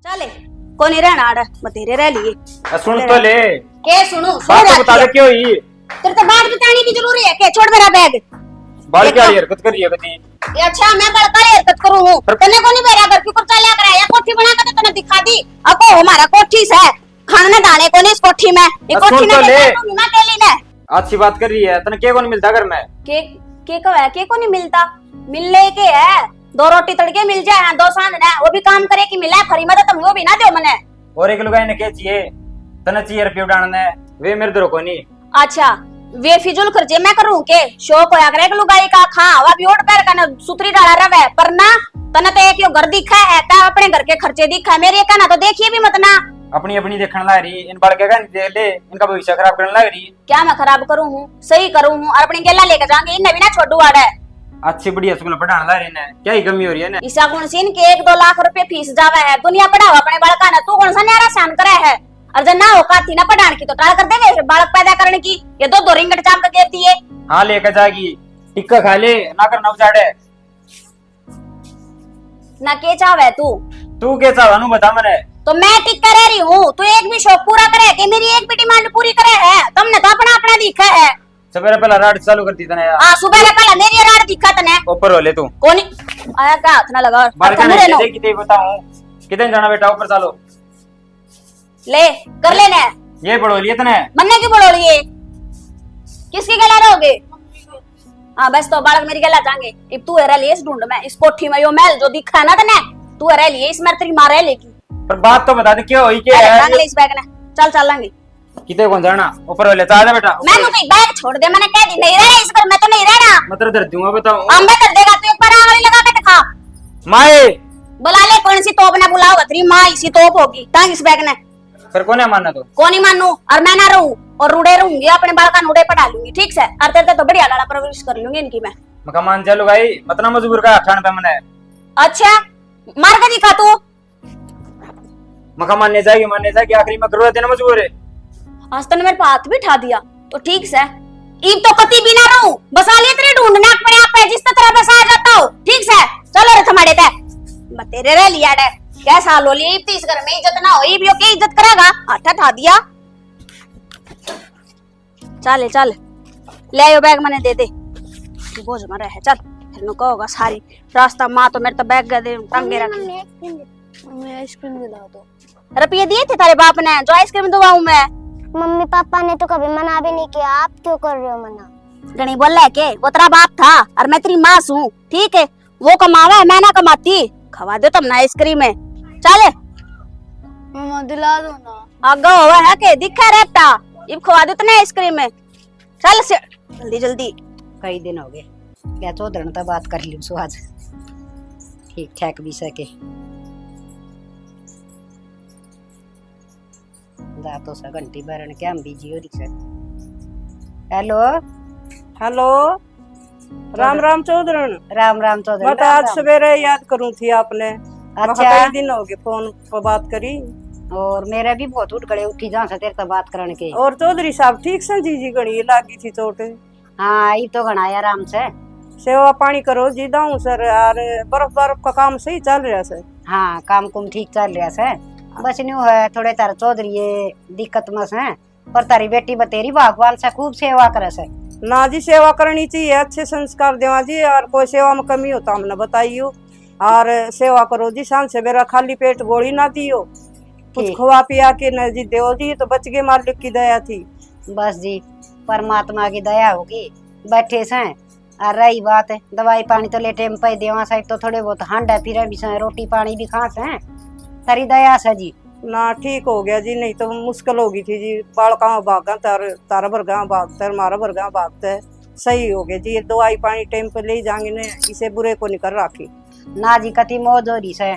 चले कोनी रहना आड़ बतेरे रह लिए सुन तो ले के सुनो बात तो बता दे क्यों ही तेरे तो बात बताने की जरूरी है के छोड़ मेरा बैग बाल क्या हरकत करी है कती ये अच्छा मैं बड़का हरकत करूं हूं तने को नहीं मेरा घर के ऊपर चला कर या कोठी बना के तने दिखा दी अको हमारा कोठी से खाने दाने को नहीं इस कोठी में ये कोठी तो ले मैं अकेली ने अच्छी बात कर रही है तने के को नहीं मिलता घर में के को है के को नहीं मिलता मिलने के है दो रोटी तड़के मिल जाए दो सांद ना वो भी काम करे कि मिला फ्री में तो तुम वो भी ना दो मने और एक लुगाई ने के चाहिए तने चाहिए रुपये उड़ाने वे मेरे दरो को नहीं अच्छा वे फिजूल खर्चे मैं करूं के शौक होया करे कि लुगाई का खा हवा भी ओट पैर का सुतरी डाला रवे पर ना तने तो एक यो घर दिखा है ता अपने घर के खर्चे दिखा है मेरे का ना तो देखिए भी मत ना अपनी अपनी देखने लग रही इन बाल के नहीं दे ले इनका भविष्य खराब करने लग रही क्या मैं खराब करूं हूं सही करूं हूं और अपनी गेला लेके जाएंगे इन भी ना छोड़ू आड़े अच्छी बढ़िया स्कूल पढ़ाने लग रही ने क्या ही कमी हो रही है ना ईसा गुण सिंह के 1-2 लाख रुपए फीस जावे है दुनिया पढ़ावा अपने बालका ना तू कौन सा न्यारा शान करे है और जब ना होका थी ना पढ़ाने की तो टाल कर देवे बालक पैदा करने की ये दो रिंगट चाम के देती है हाँ लेकर जाएगी टिक्का खा ले ना कर नवजाड़े ना के चावे तू के चाहनु बता मने तो मैं टिक्का रह रही हूँ तू एक भी शौक पूरा करे कि मेरी एक भी डिमांड पूरी करे है तुमने तो अपना अपना दिखा है सवेरे पहला रात चालू करती तने यार हां सुबह रे पहला मेरी रात दिखा तने ऊपर हो ले तू कोनी आया का हाथ ना लगा बालका ने किते किते बताऊं कितने जाना बेटा ऊपर चलो ले कर लेने ये पढ़ो लिए तने मन्ने की पढ़ो लिए किसकी गला रहोगे हां बस तो बालक मेरी गला जाएंगे अब तू है लिए इस ढूंढ में इस कोठी में यो महल जो दिखा है ना तने तू है लिए इस मेरे तेरी मां रह लेगी पर बात तो बता दे क्यों होई के है ले इस बैग ने चल चल लेंगे किते कौन जाना ऊपर वाले जा बेटा मैं तो बैग छोड़ दे मैंने कह दी नहीं रहना इस घर में तो नहीं रहना मतलब दर्द दूंगा बताऊं हम कर देगा तू एक बार आंगली लगा के दिखा माए बुला ले कौन सी तोप ने बुलाओ तेरी मां इसी तोप होगी टांग इस बैग ने फिर कौन है मानना तो कौन ही मानू और मैं ना रहूं और रूड़े रहूंगी अपने बाल का नूड़े पढ़ा लूंगी ठीक से और तेरे तो बढ़िया लाड़ा परवरिश कर लूंगी इनकी मैं मान चलो भाई मतलब मजबूर का खान पे मने अच्छा मार के दिखा तू मानने जाएगी आखिरी में करवा देना मजबूर है आज तने मेरे पे हाथ भी उठा दिया तो ठीक से ईब तो कति भी ना रहूं बसा लिए तेरे ढूंढना पड़े आप जिस तरह बसा जाता हो ठीक से चलो रे थमाड़े पे मैं तेरे रह लिया डे कैसा लो लिए ईब तीस घर में इज्जत ना हो ईब यो के इज्जत करेगा हाथ उठा दिया चल चल ले यो बैग मने दे दे तू बोझ में रह चल फिर नु कहोगा सारी रास्ता मां तो मेरे तो बैग दे टांगे रख मम्मी आइसक्रीम दिला दो रुपये दिए थे तारे बाप ने जो आइसक्रीम दवाऊं मैं मम्मी पापा ने तो कभी मना भी नहीं किया आप क्यों कर रहे हो मना गणी बोल रहा के वो तेरा बाप था और मैं तेरी माँ हूँ ठीक है वो कमावा है मैं ना कमाती खवा दो तुम ना आइसक्रीम में चले मम्मा दिला दो ना आगा हुआ है के दिखा रेपटा इब खवा दो तने आइसक्रीम में चल से जल्दी जल्दी कई दिन हो गए क्या चौधरी तो बात कर ली आज ठीक ठाक भी सके तो सा घंटी भरन क्या हम बिजी हो रही। हेलो हेलो राम राम चौधरी राम चौधरी मैं तो आज सवेरे याद करूं थी आपने अच्छा कई दिन हो गए फोन पर बात करी और मेरे भी बहुत उठ गए उठी जहाँ से तेरे तो बात करने के और चौधरी साहब ठीक से जी घड़ी लागी थी चोट हाँ ये तो घना आराम से सेवा पानी करो जी दाऊ सर यार बर्फ का काम सही चल रहा है हाँ काम कुम ठीक चल रहा है बस न्यू है थोड़े तार चौधरी ये दिक्कत मस है पर तारी बेटी बतेरी भगवान से खूब सेवा करे से ना जी सेवा करनी चाहिए अच्छे संस्कार देवा जी और कोई सेवा में कमी हो तो हमने बताइयो और सेवा करो जी शाम से मेरा खाली पेट गोली ना दियो कुछ खुआ पिया के न जी देव जी तो बच गए मालिक की दया थी बस जी परमात्मा की दया होगी बैठे से और रही बात है दवाई पानी तो ले टाइम पे देवा से तो थोड़े बहुत हांडा फिर भी से रोटी पानी भी खा से तारी दया से जी ना ठीक हो गया जी नहीं तो मुश्किल होगी थी जी बालका भागा तारा भरगा भागता मारा भरगा भागता है सही हो गया जी ये दवाई पानी टाइम पे ले जाएंगे ने इसे बुरे को नहीं कर राखी ना जी कति मौज हो रही से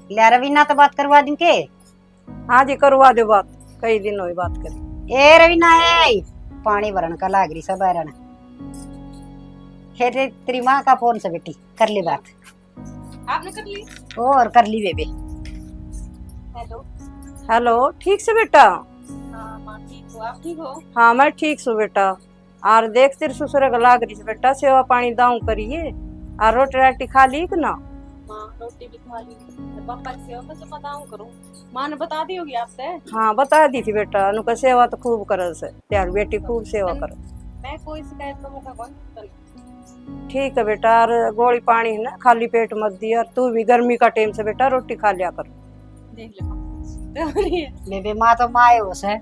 ले रवीना तो बात करवा दी के हाँ जी करवा दो बात कई दिन हुई बात करी ए रवीना ए पानी भरन का लाग रही सब बैरन हे तेरी माँ का फोन से बेटी कर ली बात आपने कर ली और कर ली बेबे हेलो हेलो ठीक से बेटा हाँ माँ ठीक हो आप ठीक हो हाँ मैं ठीक हूँ बेटा और देख तेरे ससुर का लाग रही बेटा सेवा पानी दाऊ करिए और रोटी राटी खा ली ना माँ रोटी भी खा ली, तो पापा की सेवा में तो बताऊं करूं। माँ ने बता दी होगी आपसे। हाँ बता दी थी बेटा, उनका सेवा तो खूब करे से, त्यार बेटी खूब सेवा करे। मैं कोई शिकायत का मौका कौन करूं। ठीक है बेटा, और गोली पानी है ना खाली पेट मत दिया, और तू भी गर्मी का टाइम से बेटा रोटी खा लिया कर। देख ले माँ। तो नहीं है। बेबे माँ तो माँ है उसे।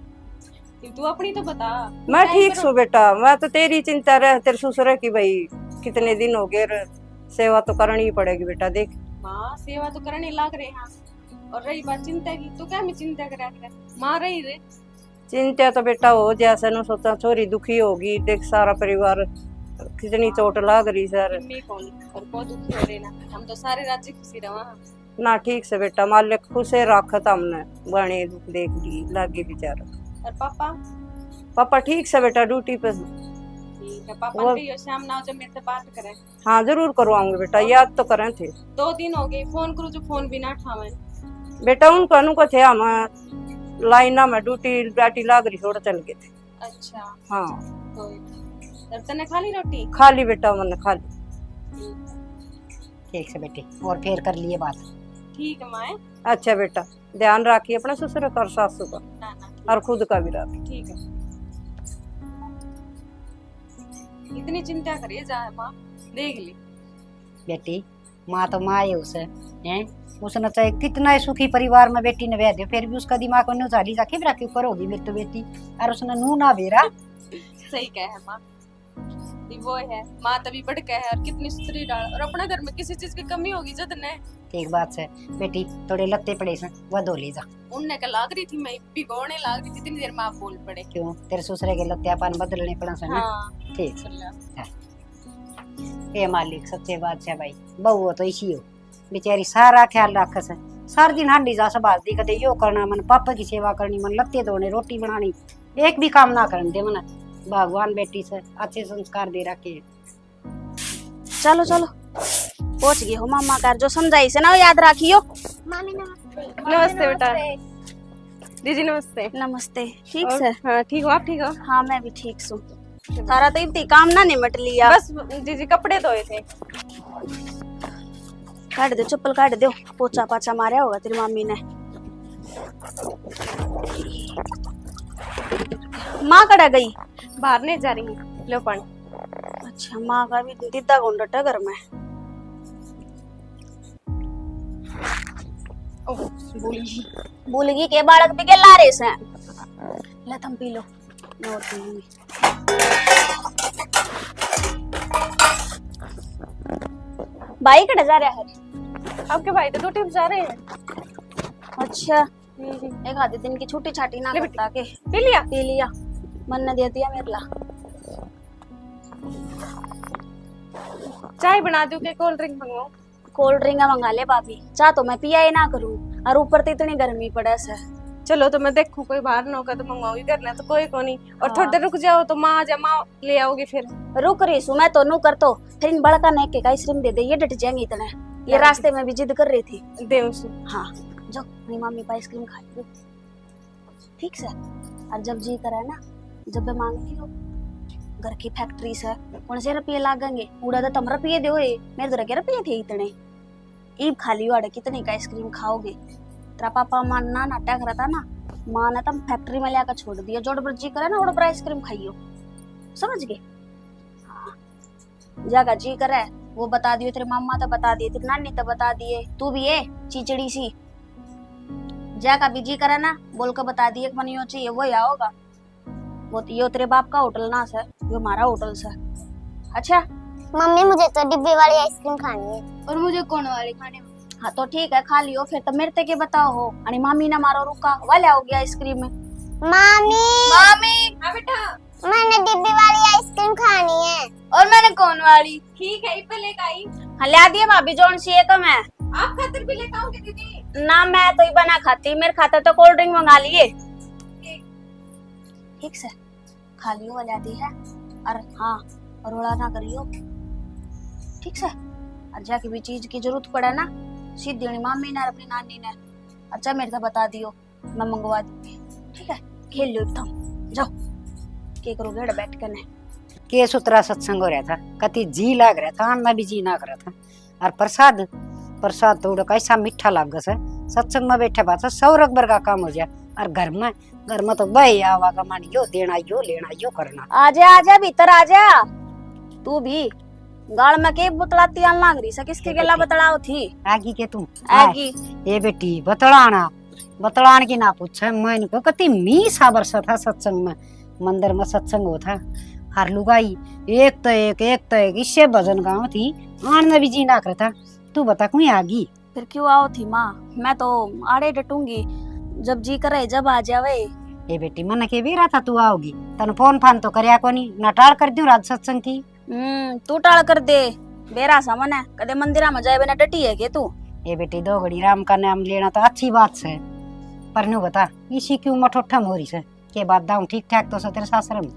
तू अपनी तो बता। मैं ठीक हूँ बेटा, मैं तो तेरी चिंता रहे तेरे ससुर की, भाई कितने दिन हो गए, सेवा तो करनी ही पड़ेगी बेटा। देख माँ सेवा तो करने लग रहे हैं, और रही बात चिंता की, तो क्या मैं चिंता करा कर माँ रही रे। चिंता तो बेटा हो जैसे न सोचा, छोरी दुखी होगी, देख सारा परिवार कितनी चोट लाग रही सर। मैं कौन और बहुत दुखी हो रहे ना, हम तो सारे राज्य खुशी रहा। ना ठीक से बेटा, मालिक खुशे रखत हमने, बने दुख देख ली लागे बेचारा। और पापा पापा ठीक से बेटा ड्यूटी पे। ठीक है, पापा वो- ने कहियो शाम ना जब मेरे से बात करें। हाँ जरूर करवाऊंगे बेटा, याद तो करें थे 2 दिन हो गए फोन करूँ जो फोन भी ना उठावे। बेटा। उनका अनु को थे हम लाइना में ड्यूटी बैटी लाग रही, थोड़ा चल गए थे। अच्छा हाँ कोई नहीं। तब तने खा ली रोटी। खाली बेटा, मैंने खाली। ठीक से बेटी, और फिर कर लिए बात। ठीक है माए। अच्छा बेटा, ध्यान रखिए अपने ससुर का और सासू का, ना ना और खुद का भी रखिए। ठीक है। इतनी चिंता करिए जा माँ, देख ली। बेटी माँ तो माँ है उसे, हैं उसने चाहे कितना ही सुखी परिवार में बेटी ने ब्याह दिया, फिर भी उसका दिमाग में झाली जाके रखी ऊपर होगी मेरी तो बेटी, और उसने नू ना बेरा। सही कह है माँ, ये वो है माँ तभी बढ़ के है, और कितनी सुथरी डाल, और अपने घर में किसी चीज की कमी होगी जद ने ठीक बात से बेटी, थोड़े लत्ते पड़े से वह धो ले जा। उनने का लाग रही थी, मैं भिगोने लाग रही थी, इतनी देर में आप बोल पड़े। क्यों तेरे ससुरे के लत्ते अपन बदलने पड़ा से ना। हाँ ठीक सुन लो। ये मालिक सच्चे बादशाह भाई, बहू हो तो इसी हो, बेचारी सारा ख्याल रख से, सारा दिन हांडी जा संभाल दी, कदे यो करना मन पापा की सेवा करनी, मन लत्ते धोने रोटी बनानी, एक भी काम ना करने दे मन। भगवान बेटी से अच्छे संस्कार दे रखे। चलो चलो पहुंच गए हो मामा कर, जो समझाई से ना वो याद रखियो। मामी नमस्ते। नमस्ते बेटा। दीदी नमस्ते। नमस्ते। ठीक और- से? हाँ ठीक हो आप? ठीक हो? हाँ मैं भी ठीक हूँ। तारा तो इतनी काम ना निमट लिया। बस दीदी कपड़े धोए थे। काट दो चप्पल, काट दो, पोछा पाछा मारा होगा तेरी मम्मी ने। माँ कड़ा गई? बाहर नहीं जा रही है, लो पानी। अच्छा, माँ का भी दीदा गुंडट है घर में। ओह भूल गई। भूल गई के बालक भी के लारे से। ले तुम पी लो, मैं और पी लूंगी। भाई कड़ा जा रहा है? आपके भाई तो ड्यूटी पे जा रहे हैं। अच्छा, एक आधे दिन की छुट्टी छाटी ना करता के पी लिया? पी लिया, मन ने दे दिया मेरे ला। चाय बना दूं के कोल्ड ड्रिंक मंगवाऊं? कोल्ड ड्रिंक मंगा ले भाभी, चाह तो मैं पिया ही ना करूं, और ऊपर तो इतनी गर्मी पड़े से। चलो तो मैं देखूं कोई बाहर ना होगा तो मंगवाऊंगी, करना तो कोई को नहीं। और थोड़ी देर रुक जाओ तो माँ जा, माँ ले आओगी फिर। रुक रही सू मैं तो, नू कर तो फिर इन बड़का ने के आइसक्रीम दे दे, ये डट जाएंगे इतने। ये रास्ते में भी जिद कर रही थी। दे उसको। हाँ जाओ, मेरी मम्मी पर आइसक्रीम खा लो ठीक से। और जब जी करे ना, जब मैं मांग लियो, घर की फैक्ट्री से कौन से रुपये लागेंगे, उड़ा तो तुम रुपये दो, मेरे तो रुपये थे इतने। ईब खाली वाड़े कितने का आइसक्रीम खाओगे? तेरा पापा मानना नाटक रहा था ना, माँ ने तुम फैक्ट्री में लेकर छोड़ दिया, जोड़ पर जी करे ना उड़ पर आइसक्रीम खाइयो, समझ गए? हाँ, जागा जी करे वो बता दियो, तेरे मामा तो बता दिए, तेरी नानी तो बता दिए, तू भी है चिचड़ी सी, जाका भी जी करे ना बोल के बता दिए मन यो चाहिए वो या होगा। वो तो यो तेरे बाप का होटल ना सर, यो हमारा होटल सर। अच्छा मम्मी मुझे तो डिब्बे वाली आइसक्रीम खानी है। और मुझे कौन वाली खाने? हाँ तो ठीक है खा लियो, फिर तो मेरे ते के बताओ हो। अरे मामी ने मारो रुका वाले आओ गया आइसक्रीम में। मामी मामी हाँ बेटा। मैंने डिब्बे वाली आइसक्रीम खानी है। और मैंने कौन वाली? ठीक है इस पे लेकर आई। हाँ ला दिए भाभी, जोन सी है तो मैं आप खातिर भी लेकर आओगे दीदी? ना, मैं तो ही बना खाती, मेरे खाते तो कोल्ड ड्रिंक मंगा लिए। ठीक से खा लियो वाले दी है, और हाँ रोड़ा ना करियो ठीक से। और जाके भी चीज की जरूरत पड़े ना, सीधी मामी ने अपनी नानी ने अच्छा मेरे से बता दियो, मैं मंगवा दूंगी ठीक है। खेल लो तुम, जाओ के करोगे घर बैठ कर ने। के सुतरा सत्संग हो रहा था, कति जी लाग रहा था, मैं भी जी ना कर रहा था। और प्रसाद प्रसाद तो कैसा मीठा लागस है। सत्संग में बैठे बात 100 रकबर का काम हो जाए। और घर में तो भाई आवागमन यो देना यो लेना यो करना। आजा आजा भीतर आजा। तू भी गाल में के बतलाती आन लाग रही से किसके गेला बतलाओ थी आगी के तू आगी। ए बेटी बतलान की ना पूछे। मैं इनको कति मी साबर सा था सत्संग में। मंदिर में सत्संग हो था। हर लुगाई एक तो एक इससे भजन गाँव थी आन में भी जी ना करता। तू बता कोई आगी फिर क्यों आओ थी माँ? मैं तो आड़े डटूंगी जब जी करे जब आ जावे। ए बेटी मन के भी रहा था तू आओगी। तन फोन फान तो करया कोनी ना टाल कर दूं रात सत्संग की। तू टाल कर दे बेरा सामन है कदे मंदिरा में जाए बिना डटी है के तू? ए बेटी 2 घड़ी राम का नाम लेना तो अच्छी बात से पर नु बता इसी क्यों मठोठम हो रही से के बात दाऊं ठीक ठाक तो तेरे सासर में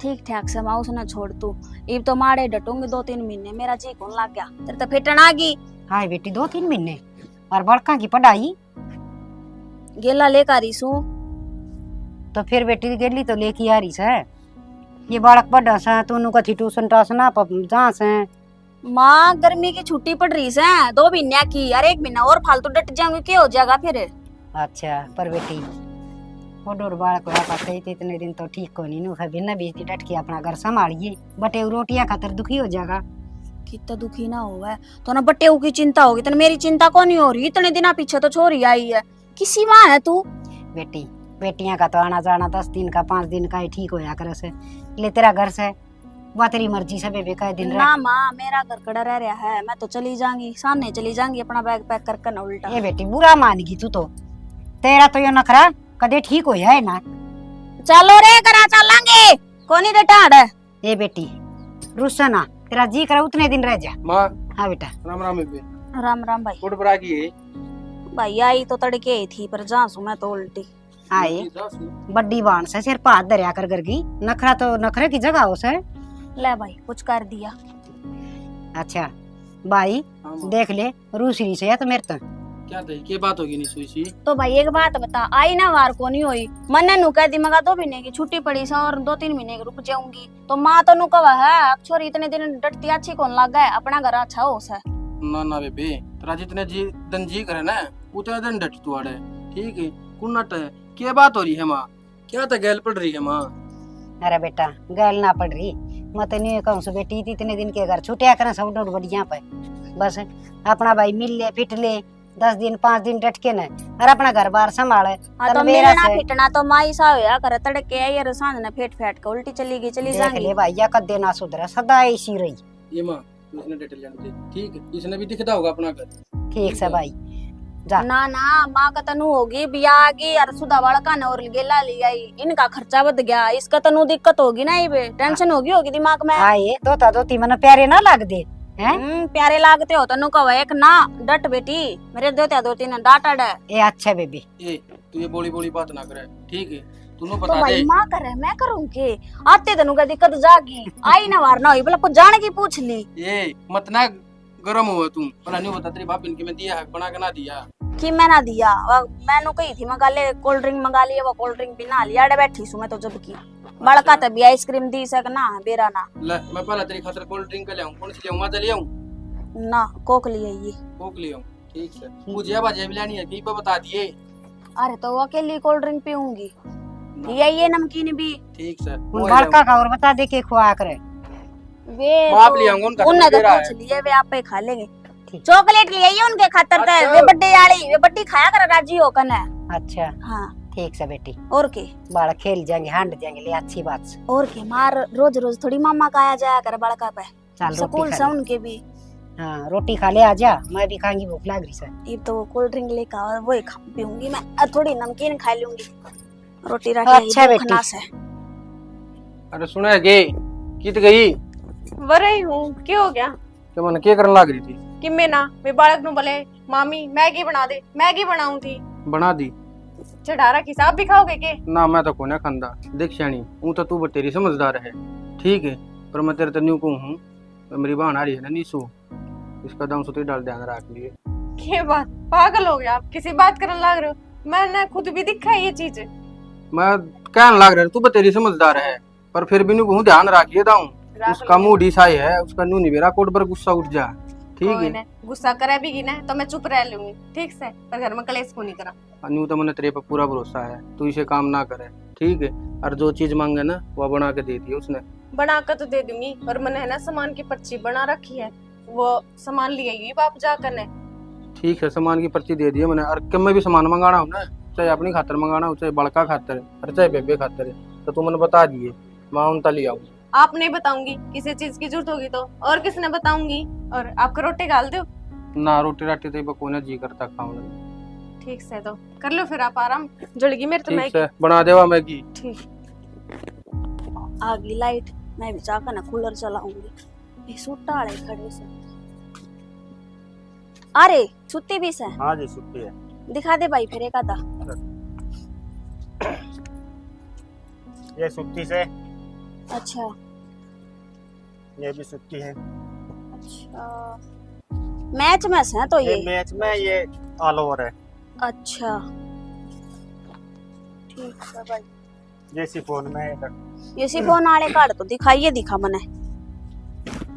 ठीक ठाक से माँ उसने छोड़ तू। इब तो मारे डटूंगी 2-3 महीने मेरा जी कौन लग गया तेरे तो फिटन आ गई। हाँ बेटी 2-3 महीने और बड़का की पढ़ाई गेला लेकर रहीसू तो फिर बेटी गेली तो लेके आ रही से। ये बालक पढ़ा से तू कथी ट्यूशन टासना जहाँ से माँ गर्मी की छुट्टी पड़ रही से 2 महीने की। अरे 1 महीना और फालतू डट जाऊंगी क्या हो जाएगा फिर? अच्छा पर बेटी वो डोर बालक होया पाते इतने दिन तो ठीक को नहीं नु है बिना बीती डट के अपना घर संभालिए। बटे रोटियां खातर दुखी हो जाएगा। कितना दुखी ना होगा तो ना बट्टे की चिंता होगी तो मेरी चिंता कौन नहीं हो रही? इतने दिन पीछे तो छोरी आई है। किसी माँ है तू? बेटी बेटियां का तो आना जाना 10 दिन का 5 दिन का ही ठीक होया करे से। ले तेरा घर से वह तेरी मर्जी से बेबे का दिन ना माँ मेरा घर कड़ा रह रहा है। मैं तो चली जाऊंगी सामने चली जाऊंगी अपना बैग पैक करके ना उल्टा। ये बेटी बुरा मानेगी तू तो। तेरा तो यो नखरा कदे ठीक होया है ना। चलो रे करा चलेंगे कोनी डटाड़ है। ये बेटी रुस्सा ना तेरा जी करा उतने दिन रह जा। माँ हाँ बेटा राम राम बेबे। राम राम भाई। कोट पर आ गई है भाई आई तो तड़के ही थी पर जासू मैं तो उल्टी आए बड्डी बाण से सिर पात दरिया कर गई। नखरा तो नखरे की जगह हो से। ले भाई कुछ कर दिया। अच्छा भाई देख ले रूसरी से या तो मेरे तो क्या थे के बात होगी नहीं सुई सी। तो भाई एक बात बता आई ना वार को नहीं हुई मन नु कह दी मगा 2 महीने की छुट्टी पड़ी सा और 2-3 महीने की रुक जाऊंगी तो माँ तो नु कहा है छोरी इतने दिन डटती अच्छी कौन लग गए अपना घर अच्छा हो सा। ना ना बेबे तेरा जितने जी दन जी करे ना उतने दिन डट तू आड़े ठीक है कुन्नट है क्या बात हो रही है माँ? क्या तो गैल पड़ रही है माँ? अरे बेटा गैल ना पड़ रही मैं तो नहीं कहूँ बेटी इतने दिन के घर छुट्टिया करें सब डोर बढ़िया पे बस अपना भाई मिल ले फिट ले 10 दिन 5 दिन डट के न और अपना घर बार संभाले। तो मेरा ना फिटना तो माई सा होया करे तड़के आई और सांझ ने फेट फेट के उल्टी चली गई चली जाएंगी। ले भाई या कदे ना सुधरे सदा ऐसी रही। ये माँ इसने डिटेल जान दे ठीक है इसने भी दिखता होगा अपना घर ठीक से भाई जा। ना ना माँ का तनु होगी ब्याह की और सुधा वाला का और गेला ली आई इनका खर्चा बद गया इसका तनु दिक्कत होगी ना ये टेंशन होगी दिमाग में। आए दोता दोती मन प्यारे ना लग दे हैं प्यारे लागते हो तनु कहो एक ना डट बेटी मेरे देते 2-3 डांटा है। ए अच्छा बेबी ए तू ये बोली बोली बात ना करे ठीक है तूने तो बता भाई दे। माँ करे मैं करूँ के आते तनु का दिक्कत जागी आई ना वार ना हुई बोला कुछ जाने की पूछ ली। ये मत ना गरम हुआ तुम भला नहीं बता तेरी भाभी ने मैं दिया है बना के ना दिया कि मैं ना दिया मैंने कही थी मंगा ले कोल्ड ड्रिंक मंगा लिया वो कोल्ड ड्रिंक भी ना लिया बैठी सु मैं तो जब की बड़का तभी आइसक्रीम दी सक ना बेरा ना ले मैं पहले तेरी खातिर कोल्ड ड्रिंक ले आऊं कौन सी ले आऊं मजा ले आऊं ना कोक लिए ये कोक ले आऊं ठीक है मुझे बाजे भी लेनी है की पे बता दिए। अरे तो अकेली कोल्ड ड्रिंक पीऊंगी ये नमकीन भी ठीक है उन बड़का का और बता दे के खुआ करे वे आप ले आऊंगा उनका उन्हें तो पूछ लिए वे आप पे खा लेंगे चॉकलेट ले आइए उनके खातर तो वे बर्थडे वाली वे बड्डी खाया कर राजी हो कन। अच्छा हाँ ठीक से बेटी और के बाल खेल जाएंगे हांड जाएंगे ले अच्छी बात से और के मार रोज रोज थोड़ी मामा का आया जाया कर बड़का पे चल स्कूल से उनके भी। हाँ रोटी खा ले आजा मैं भी खाऊंगी भूख लग रही है। ये तो कोल्ड ड्रिंक लेकर वही पीऊंगी मैं थोड़ी नमकीन खा लूंगी रोटी रख अच्छा बेटी से। अरे सुना के कित गई वरई हूँ क्या हो गया क्या मन क्या करने लग रही थी कि मैं ना वे बालक नु बोले मामी मैगी बना दे मैगी बनाऊं थी बना दी चढ़ारा की साहब भी खाओगे के ना मैं तो कोने खांदा देख श्याणी हूं तो तू तेरी समझदार है ठीक है पर मैं तेरे तन्यू को हूं मेरी बहन आ रही है ना नीसू इसका दाम सुती डाल ध्यान रख लिए। क्या बात पागल हो गया आप किसी बात करने लग रहे हो मैंने खुद भी दिखा ये चीज मैं कहने लग रहा तू तेरी समझदार है पर फिर भी नु ध्यान रखिए दाऊं उसका मूड ईसाई है उसका नू नहीं मेरा कोट पर गुस्सा उठ जा ठीक कोई है ना गुस्सा करे भी ना तो मैं चुप रह लूंगी ठीक से, पर घर में कलेश को नहीं करा। अन्यू तो मैंने तेरे पर पूरा भरोसा है, तू इसे काम ना करे ठीक है। और जो चीज मांगे ना वो बना के दे दी उसने। बना कर तो दे दूंगी, और मैंने है ना सामान की पर्ची बना रखी है, वो सामान ले आई बाप जाकर ने। ठीक है, सामान की पर्ची दे दी है मैंने। और कब मैं भी सामान मंगाना हो ना, चाहे अपनी खातर मंगाना हो, चाहे बड़का खातर है, चाहे बेबे खातर है, तो तू मैंने बता दिए, मैं उनता ले आऊँ। आप नहीं बताऊंगी, किसी चीज की जरूरत होगी तो और किसने बताऊंगी। और आपको रोटी गाल दो ना, रोटी राटी तो बकोने जी करता खाऊं। ठीक से, तो कर लो फिर आप आराम, जड़गी मेरे तो ठीक मैगी। है, बना देवा मैगी। ठीक। आ गई लाइट, मैं भी जाकर ना कूलर चलाऊंगी। ये सुट्टा आड़े खड़े से। अरे सुत्ती भी से? हाँ जी छुट्टी है। दिखा दे भाई फिर एक आधा। ये छुट्टी से, अच्छा ये भी छुट्टी है। अच्छा, मैच में से हैं तो ये ये। मैच में ये ऑल ओवर है। अच्छा ठीक है भाई। ये सिफोन में है। ये सिफोन आड़े कार्ड तो दिखाइए, दिखा मने।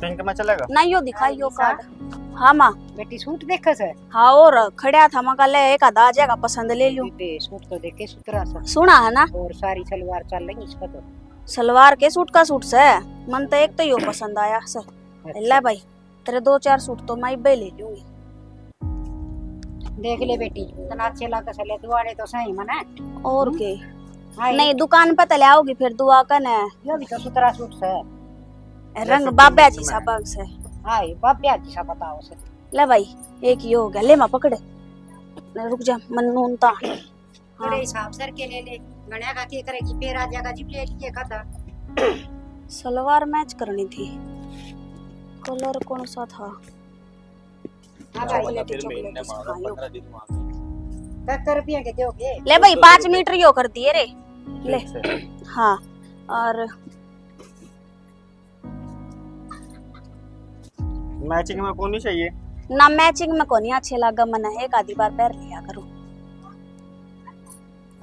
पिंक में चलेगा? नहीं यो दिखाइयो कार्ड। हाँ माँ। बेटी सूट देखा से? हाँ और खड़िया था मैं कल एक आधा आ जाएगा, पसंद ले लूं। बेटे सूट तो देखे सुतरा सा, सुना है ना, और सारी सलवार चल रही इसका तो। सलवार के सूट का सूट से मन तो एक तो यो पसंद आया सर। ले भाई तेरे 2-4 सूट तो मैं इब्बे ले लूंगी। देख ले बेटी, तना अच्छे लगा सले दुआरे तो सही मना। और के हाय, नहीं दुकान पे तले आओगी फिर दुआ कने। यो भी तो सुतरा सूट से। रंग बाबा जी सा बग से। हाय बाब्या जी सा बताओ से। ले भाई एक ही हो गया, ले मां पकड़े। रुक जा मनून ता। बड़े हिसाब सर के ले ले, गणा का के करेगी फिर आ जाएगा जी ले लिए खाता। सलवार मैच करनी थी, कलर कौन सा था? हां भाई चॉकलेटी चॉकलेटी सा, हाँ, यो। 70 रुपया के दोगे? ले भाई 5 मीटर यो कर दिए रे। ले ठीक से। हाँ और मैचिंग में कौन नहीं चाहिए? ना मैचिंग में कोनी अच्छे लगा मना, एक आधी बार पैर लिया करो।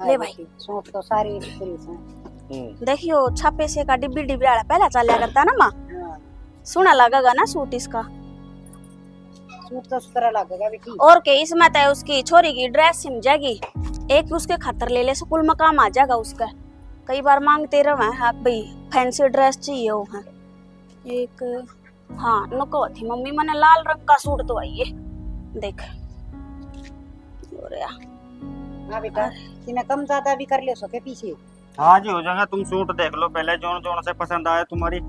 ले भाई। सूट तो सारी फ्रीज हैं। देखियो छापे से का डिब्बी डिब्बी वाला पहला चलिया करता ना माँ, हाँ, सुना लगेगा ना सूट इसका। सूट तो सुतरा लगेगा बेटी। और के इसमें तो उसकी छोरी की ड्रेस सिम जाएगी, एक उसके खातर ले ले, स्कूल में काम आ जाएगा उसका। कई बार मांगते रहे हाँ भाई फैंसी ड्रेस चाहिए वो है एक। हाँ नको थी मम्मी मैंने लाल रंग का सूट तो आइए देख। और या हां बेटा, तुम्हें कम ज्यादा भी कर ले सके पीछे। हाँ जी हो जाएगा, तुम सूट देख लो पहले, जोन जोन से पसंद आया तुम्हारी।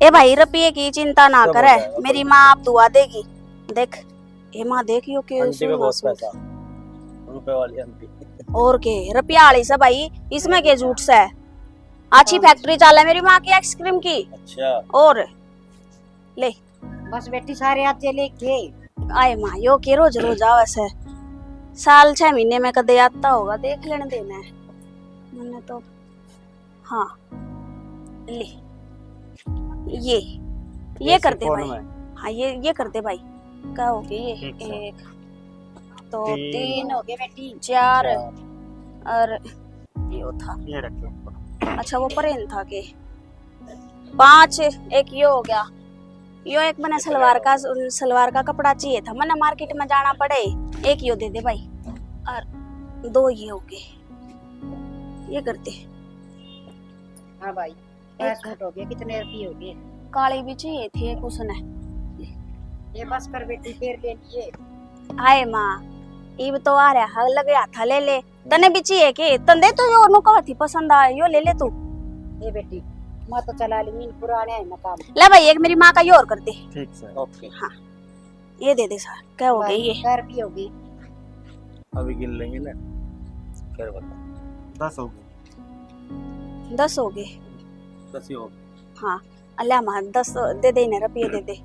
ए भाई रुपये की चिंता ना करे, मेरी माँ आप दुआ देगी। देख ए माँ देखियो के रुपए वाली आंटी। और के रुपया वाली से भाई, इसमें के झूठ से अच्छी फैक्ट्री चाल है मेरी माँ की आइसक्रीम की। अच्छा और ले बस बेटी सारे आज लेके आए माँ यो के रोज रोज आवे से, साल 6 महीने में कदे आता होगा, देख लेने देना है मैंने तो। हाँ ले ये कर दे भाई। हाँ ये कर दे भाई। क्या हो गया ये? ठीक है। 1 2 3 हो गए बेटी। 4 और यो था। ये रखो। अच्छा वो परेन था के 5, एक यो हो गया। यो एक मैंने सलवार का कपड़ा चाहिए था, मैंने मार्केट में जाना पड़े, एक यो दे दे भाई। और 2 ये हो गए, ये करते। हाँ भाई एक सूट हो गए, कितने रुपये हो गए? काली भी चाहिए थी एक उसने। ये बस कर बेटी फिर ले लिए। आए माँ इब तो आ रहा है, लग गया था ले ले। तने भी चाहिए के तंदे तो यो नु कहा थी पसंद आया, यो ले ले तू। ये बेटी मैं तो चला ली, मीन पुराने है मकाम। ले भाई एक मेरी माँ का यो और कर दे। ठीक से। ओके। हाँ ये दे दे सर। क्या हो गई ये? 4 रुपये हो गए। अभी गिन लेंगे ना, फिर बता। 10 हो गए। 10 हो गए। 10 ही हो। हाँ अल्लाह माँ 10 दे दे ना, रुपये दे दे।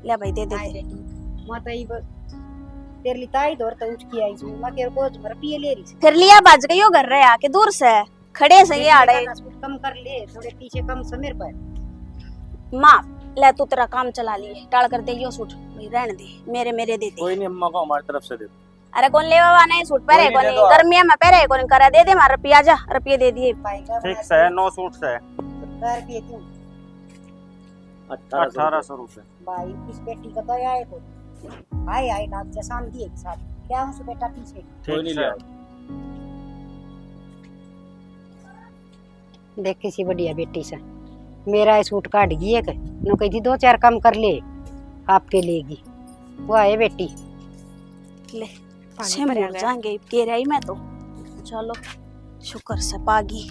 ले भाई दे दे। हाय बेटी मैं तो इब तेरे लिए ताई दौर तो उठ के आई हूं, मैं तेरे को रुपये ले रही थी। फिर लिया बाज गई हो घर रहे आके दूर से खड़े से ये आड़े। कम कर ले, थोड़े पीछे कम समीर पर। माँ ले तू तेरा काम चला लिए, टाल कर दे यो सूट भाई, रहने दे मेरे दे दे। कोई नहीं, अम्मा को हमारी तरफ से दे दो। अरे कौन ले बाबा नहीं सूट पहरे कोई नहीं, कौन दे दो। गर्मिया में पहरे कौन करा दे दे मार रुपया जा, रुपये दे दिए। ठीक से है, 9 सूट से है। 4 रुपये क्यों? 1800 भाई इस बेटी का दया है तो हाय हाय नाथ जसान दिए के साथ क्या हूँ से बेटा पीछे ठीक है। देख किसी बढ़िया बेटी से मेरा ये सूट काट गई है नो कही थी 2-4 कम कर ले आपके लेगी वो आए बेटी ले से मर जाएंगे कह रही मैं तो। चलो शुक्र से पागी।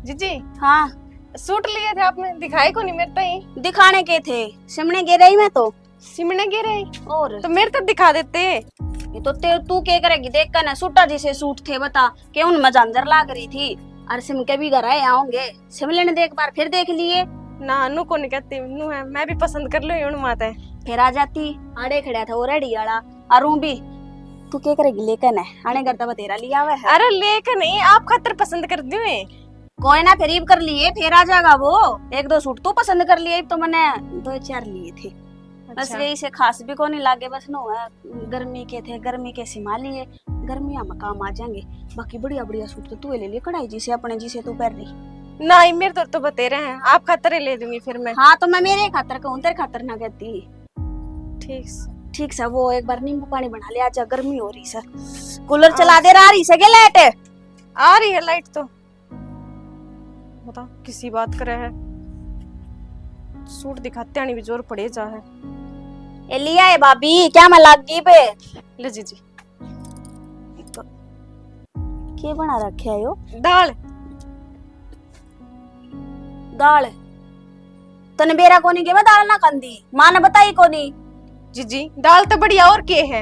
जीजी हाँ सूट लिए थे आपने, दिखाए को नहीं मेरे तई। दिखाने के थे, सिमने गिर रही मैं तो। सिमने गिरे और तो मेरे तक दिखा देते। ये तो तू क्या करेगी देख कर ना, सूटा जैसे सूट थे बता के उनमें जंजर लाग रही थी। और सिम के भी घर आए आओगे, सिमले ने देख बार फिर देख लिए ना नू को नहीं कहती, नू है मैं भी पसंद कर लो यूं माता है। फिर आ जाती। आड़े खड़ा था वो रेडी वाला और भी तू क्या करेगी लेकर ना आने करता बतेरा लिया हुआ है। अरे लेकर नहीं, आप खातर पसंद कर दियो है। कोई ना फिर कर लिए फिर आ जाएगा वो। 1-2 सूट तो पसंद कर लिए तो मैंने 2-4 लिए थे। बस यही से खास भी को नहीं लागे, बस नो है गर्मी के थे, गर्मी के सिमा लिए, गर्मियां में काम आ जाएंगे। बाकी बढ़िया बढ़िया सूट तो तू ले लिए कढ़ाई जी से अपने जी से तू पहन रही। नहीं मेरे तो बतेरे हैं, आप खातर ले दूंगी फिर मैं। हाँ तो मैं मेरे खातर कहूँ तेरे खातर ना कहती। ठीक से वो एक बार नींबू पानी बना लिया, आज गर्मी हो रही सर। कूलर चला दे रहा रही सके लाइट आ रही है लाइट तो बताओ किसी बात करे है। सूट दिखाते आनी भी जोर पड़े जा है। ए लिया है भाभी क्या मैं लाग गई पे ले जीजी के बना रखे है यो दाल तने बेरा कोनी के दाल ना कंदी मां ने बताई कोनी। जीजी दाल तो बढ़िया और के है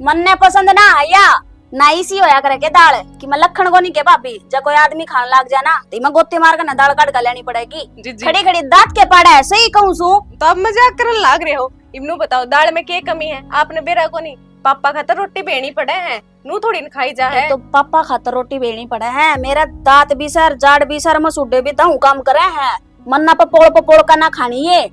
मन ने पसंद ना आया ना इसी होया करे के दाल कि मैं लखन कोनी के भाभी जब कोई आदमी खान लाग जाना तो मैं गोते मार कर ना दाल काट कर लेनी पड़ेगी। खड़ी खड़ी दांत के पाड़ा है सही कहूं सू तो अब मजाक करने लाग रहे हो। इब्नू बताओ दाल में क्या कमी है, आपने बेरा कोनी पापा खातर रोटी बेनी पड़े हैं, नू थोड़ी न खाई जा है। तो पापा खातर रोटी बेनी पड़े हैं, मेरा दांत भी सर जाड़ भी सर मसूडे भी दाऊ काम करे हैं, मन्ना पपोड़ का ना खानी है।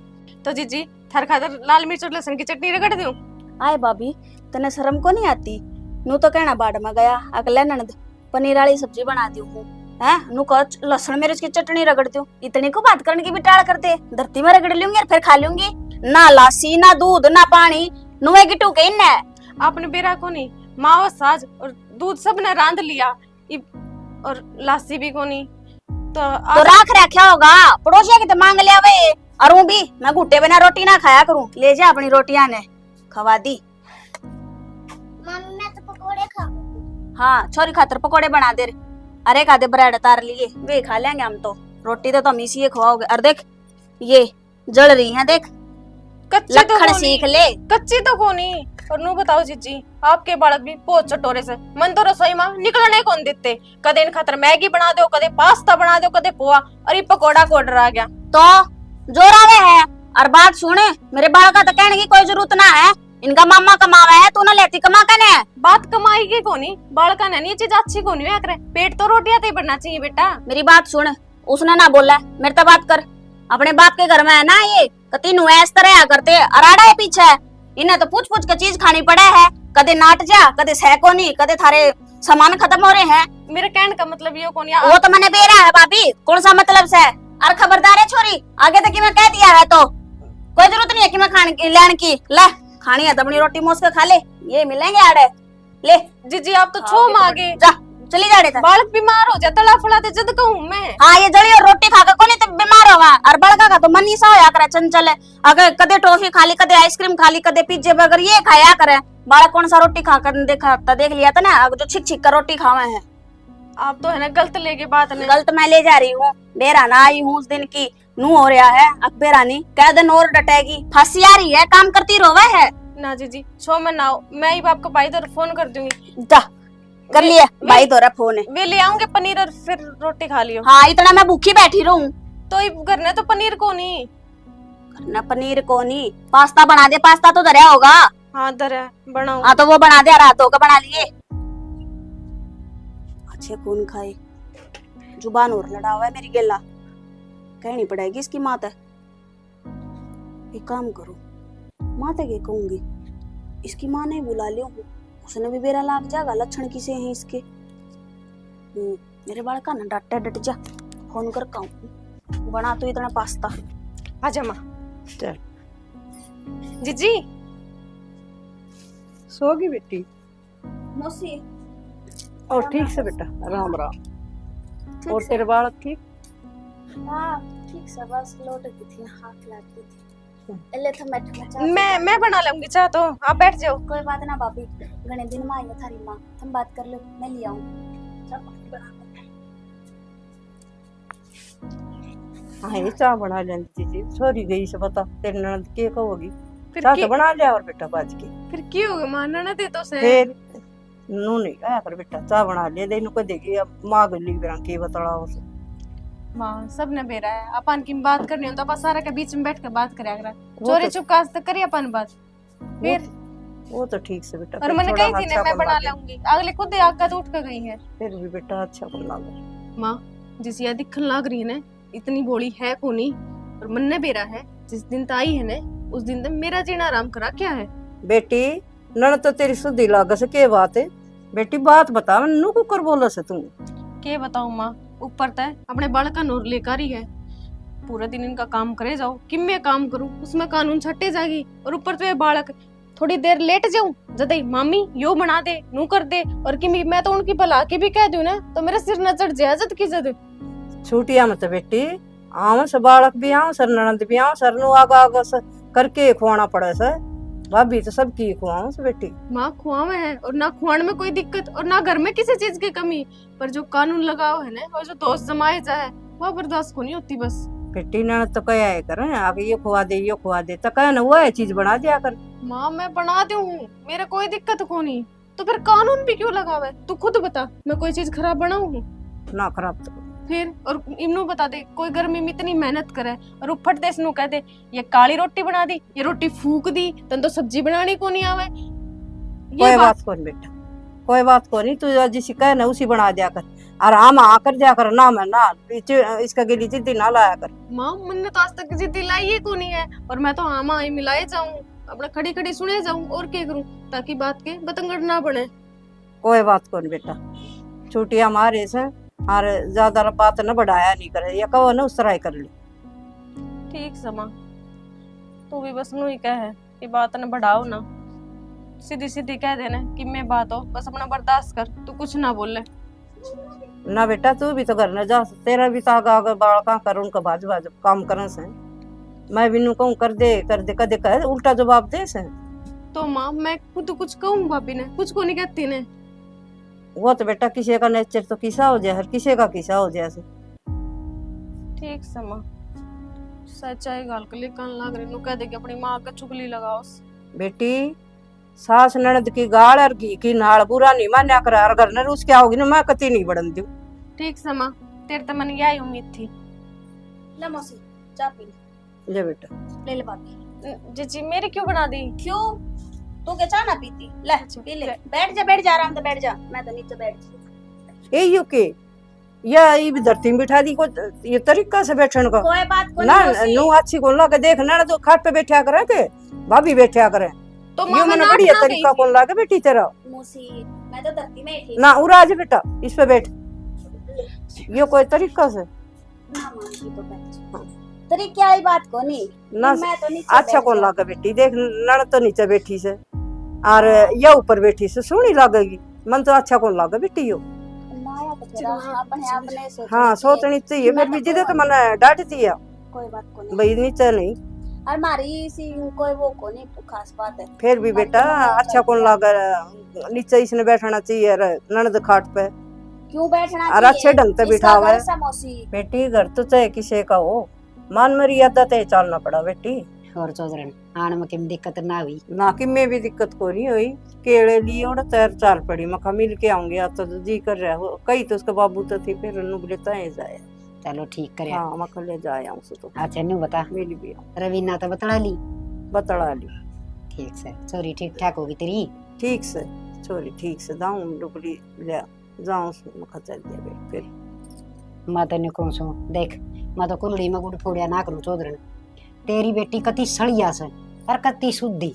तो जीजी थर खातर लाल मिर्च और लहसुन की चटनी रगड़ दूं। आए भाभी तने शर्म को नहीं आती? नू तो कहना बाड़ में गया अगले ननद पनीर वाली सब्जी बना दी हूँ है, नू को लहसुन मिर्च की चटनी रगड़ दूं। इतनी को बात करने की भी टाल करते, धरती में रगड़ लूंगी और फिर खा लूंगी। ना लासी ना दूध ना पानी नुए की टूके इन आपने बेरा कोनी मावा साज और दूध सब ने रांध लिया और लासी भी कोनी तो राख रखा होगा पड़ोसिया के तो मांग लिया वे। और वो भी मैं घुट्टे बिना रोटी ना खाया करूं, ले जा अपनी रोटियां ने खवा दी। मम्मी मैं तो पकोड़े खाऊंगी। हाँ छोरी खातर पकोड़े बना दे। अरे का दे ब्रेड तार लिए वे खा लेंगे हम तो, रोटी तो तुम इसी खवाओगे। और देख ये जल रही है देख कच्ची तो लखन सीख ले। कच्ची तो कोनी। और नू बताओ जीजी आपके बालक भी बहुत चटोरे से, मन तो रसोई मां निकलने कौन देते। कदे इन खातर मैगी बना दो, कदे पास्ता बना दो, कदे पोहा, और ये पकोड़ा को ऑर्डर आ गया तो जोर आवे है। और बात सुने मेरे बाल का तो कहने की कोई जरूरत ना है, इनका मामा कमावा है तू ना लेती कमा कने। बात कमाई की कोनी बाल का नहीं चीज अच्छी कोनी है करे, पेट तो रोटियां ते बढ़ना चाहिए बेटा। मेरी बात सुन, उसने ना बोला मेरे तो बात कर। अपने बाप के घर में है ना ये तीनों इस तरह करते अराड़ा है पीछे, इन्हें तो पूछ पूछ के चीज खानी पड़े है। कदे नाट जा कदे सहको नहीं, कदे थारे सामान खत्म हो रहे हैं। मेरे कहने का मतलब ये कोनी वो तो मैंने बेरा है भाभी, कौन सा मतलब से। और खबरदार है छोरी आगे तक मैं कह दिया है तो कोई जरूरत नहीं है कि मैं खाने की लेने की। ले खानी है तो अपनी रोटी मोस के खा ले, ये मिलेंगे आड़े ले। जीजी आप तो छो मांगे जा चली जा रहे थे। बालक बीमार हो जाए तड़ा फड़ा जद कहूं मैं। हाँ ये जड़ी और रोटी खाकर कोनी तो बीमार होगा। और बड़का का तो मन ही सा होया करे चंचल है, अगर कदे टॉफी खा ली कदे आइसक्रीम खा ली कदे पिज्जे बर्गर ये खाया करे। बालक कौन सा रोटी खाकर देखा देख लिया था ना, जो छिक छिक कर रोटी खावे हैं। आप तो है ना गलत लेके बात नहीं। गलत मैं ले जा रही हूँ, बेरा ना आई हूँ उस दिन की नू हो रहा है। अब बेरा नहीं कह दिन और डटेगी, फंसी आ रही है काम करती रोवे है ना। जीजी छो में ना हो, मैं ही बाप को भाई तो फोन कर दूंगी। जा कर लिया भाई तोरा फोन है, वे ले आऊंगे पनीर और फिर रोटी खा लियो। हाँ इतना मैं भूखी बैठी रहूं तो घर ने तो पनीर को नहीं करना, पनीर को नहीं पास्ता बना दे, पास्ता तो धरा होगा। हाँ धरा बनाऊं। हाँ तो वो बना दे, रातों का बना लिए। अच्छे कौन खाए, जुबान और लड़ा हुआ है मेरी गेला, कहनी पड़ेगी इसकी माता। एक काम करो माता के कहूंगी, इसकी माँ ने बुला लियो, उसने भी बेरा लाग जाएगा। लक्षण किसे हैं इसके। मेरे बालका ना डट जा, फोन कर कहूं बना तो इतना पास्ता। आजा माँ। चल जीजी सोगी बेटी मौसी और ठीक से बेटा राम राम और तेरे बालक ठीक हाँ ठीक से बस लौट गई थी हाथ लाग गई थी एले तो मैं मैं बना लूंगी चाह तो आप बैठ जाओ। कोई बात ना भाभी घने दिन में आई है थारी माँ तुम बात कर लो मैं ले आऊँ हाँ ये चाह बना लेती थी छोरी गई से बता तेरे ननद के कहोगी फिर चाह की- तो बना लिया और बेटा बाज की फिर क्यों होगा मानना ना दे तो से फिर नू नहीं आया कर बेटा चाह बना लिया दे इनको देगी अब माँ गली बिरा के बतड़ा उसे माँ सब ने बेरा है अपन की बात करनी हो तो अपन सारा के बीच में बैठ के बात करे अगर चोरी चुपका तक करिए अपन बात फिर वो तो ठीक से बेटा और फिर मैंने थोड़ा कही थी ना अच्छा मैं बना बना लूंगी अगले खुद आग तो उठ के गई है। फिर भी बेटा अच्छा बना लो माँ जिस या दिखन लाग रही है ना इतनी बोली है कोनी और मन ने बेरा है जिस दिन तो आई है ना उस दिन तो मेरा जीना आराम करा क्या है। बेटी नन तो तेरी सुधी लाग से के बात है बेटी बात बता नू कुकर बोला से तू के बताऊं माँ ऊपर तय अपने बालक का नूर लेकर ही है पूरा दिन इनका काम करे जाओ कि मैं काम करूं उसमें कानून छट्टे जाएगी और ऊपर तो ये बालक थोड़ी देर लेट जाऊं जदई मामी यो बना दे नू कर दे और कि मैं तो उनकी भला के भी कह दूं ना तो मेरा सिर न चढ़ जाए जद की जद छूटिया मत बेटी आव से बालक भी आव सर ननद भी आव सर नु आगा आगा से करके खुआना पड़े से भाभी तो सबकी खुआओ से बेटी माँ खुआ में है और ना खुआने में कोई दिक्कत और ना घर में किसी चीज की कमी पर जो कानून लगाओ है ना और जो दोस्त जमाए जाए वह बर्दाश्त को नहीं होती बस। बेटी ननद तो कया है करे आगे ये खुआ दे तो कहे ना वो है चीज बना दिया कर माँ मैं बना दूं मेरा कोई दिक्कत को नहीं तो फिर कानून भी क्यों लगावे तू खुद बता मैं कोई चीज खराब बनाऊं ना खराब तो फिर और इमनू बता दे कोई गर्मी में इतनी मेहनत करे और ऊपर देश नु कह दे ये काली रोटी बना दी ये रोटी फूक दी तन तो सब्जी बनानी को नहीं आवे कोई बात को नहीं बेटा कोई बात को नहीं तू जिसी कहे ना उसी बना दिया कर और आम आकर दिया कर ना मैं ना इसका गिली जिद्दी ना लाया कर माँ मैंने तो आज तक जिद्दी लाई ही को नहीं है और मैं तो आमा आई मिलाए जाऊं अपना खड़ी खड़ी सुने जाऊं और क्या करूं ताकि बात के बतंगड़ ना बने। कोई बात को नहीं बेटा छुट्टियां मारे से और ज्यादा बात न बढ़ाया नहीं करे या कहो ना उस तरह कर ली ठीक समा तू भी बस नू ही कह है कि बात न बढ़ाओ ना सीधी सीधी कह देना कि मैं बात हो बस अपना बर्दाश्त कर तू कुछ ना बोल ले। ना बेटा तू भी तो घर न जा तेरा भी तो आगा आगा बाल का कर उनका बाजू बाजू काम करने से मैं भी नू कहूँ कर दे कदे कहे उल्टा जवाब दे से तो माँ मैं खुद कुछ कहूँ भाभी ने कुछ को नहीं कहती ने वो तो बेटा किसी का नेचर तो किसा हो जाए हर किसी का किसा हो जाए से ठीक समा सच्चाई गाल के लिए कान लाग रही नु कह दे कि अपनी माँ का चुगली लगाओ बेटी सास ननद की गाल और घी की नाल बुरा नहीं मान्या कर और घर न रूस क्या होगी ना मैं कति नहीं बढ़न दूं ठीक समा तेरे तो मन यही उम्मीद थी। ले मौसी चाय पी ले बेटा ले ले भाभी जीजी मेरी क्यों बना दी क्यों तू क्या चाय ना पीती ले पी ले बैठ जा आराम से बैठ जा मैं तो नीचे बैठ ए यू के या ये भी धरती में बिठा दी को ये तरीका से बैठने का कोई बात को ना नहीं मौसी। नू अच्छी को लगा देख ना तो खाट पे बैठा करे के भाभी बैठा करे तो ये माँ मैं मैंने नाट बढ़िया ना गई तरीका थी। को लगा बेटी तेरा मौसी मैं तो धरती में ही थी ना उड़ा जा बेटा इस पे बैठ ये कोई तरीका से ना मानती तो बैठ जा तेरी क्या ही बात को नहीं ना मैं तो नीचे अच्छा बैठ कौन जा। लगा बेटी देख नड़ तो नीचे बैठी से और ये ऊपर बैठी से सोनी लगेगी मन तो अच्छा कौन लगा बेटी यो नाया तो तेरा अपने आपने सोच हाँ सोचनी चाहिए फिर भी जिदे तो मन डांटती है कोई बात को नहीं भाई नीचे नहीं और मारी सी कोई वो को नहीं खास बात है फिर भी बेटा अच्छा कौन लगा नीचे इसने बैठना चाहिए ननद खाट पे क्यों बैठना और अच्छे ढंग से बिठावे मौसी बेटी घर तो चाहे किसी का हो मान मर्यादा ते चलना पड़ा बेटी और चौधरन आने में किम दिक्कत ना हुई ना कि मैं भी दिक्कत को नहीं हुई केड़े लिए और तैर चाल पड़ी मखा मिल के आऊंगी या तो जी कर रहा हो कई तो उसका बाबू तो थी फिर नुबले तय जाए चलो ठीक करे। हाँ मखा ले जाए आऊं तो अच्छा न्यू बता मिल भी आऊं रवीना तो बतला ली बतड़ा ली ठीक से चोरी ठीक ठाक होगी तेरी ठीक से छोरी ठीक से दाऊं डुबली ले जाऊं मखा चल दिया बेट फिर मैं तेने कौन सो देख मैं तो कुंडली में गुड़ फोड़िया ना करूं चौधरन तेरी बेटी कति सड़िया से और कति शुद्धि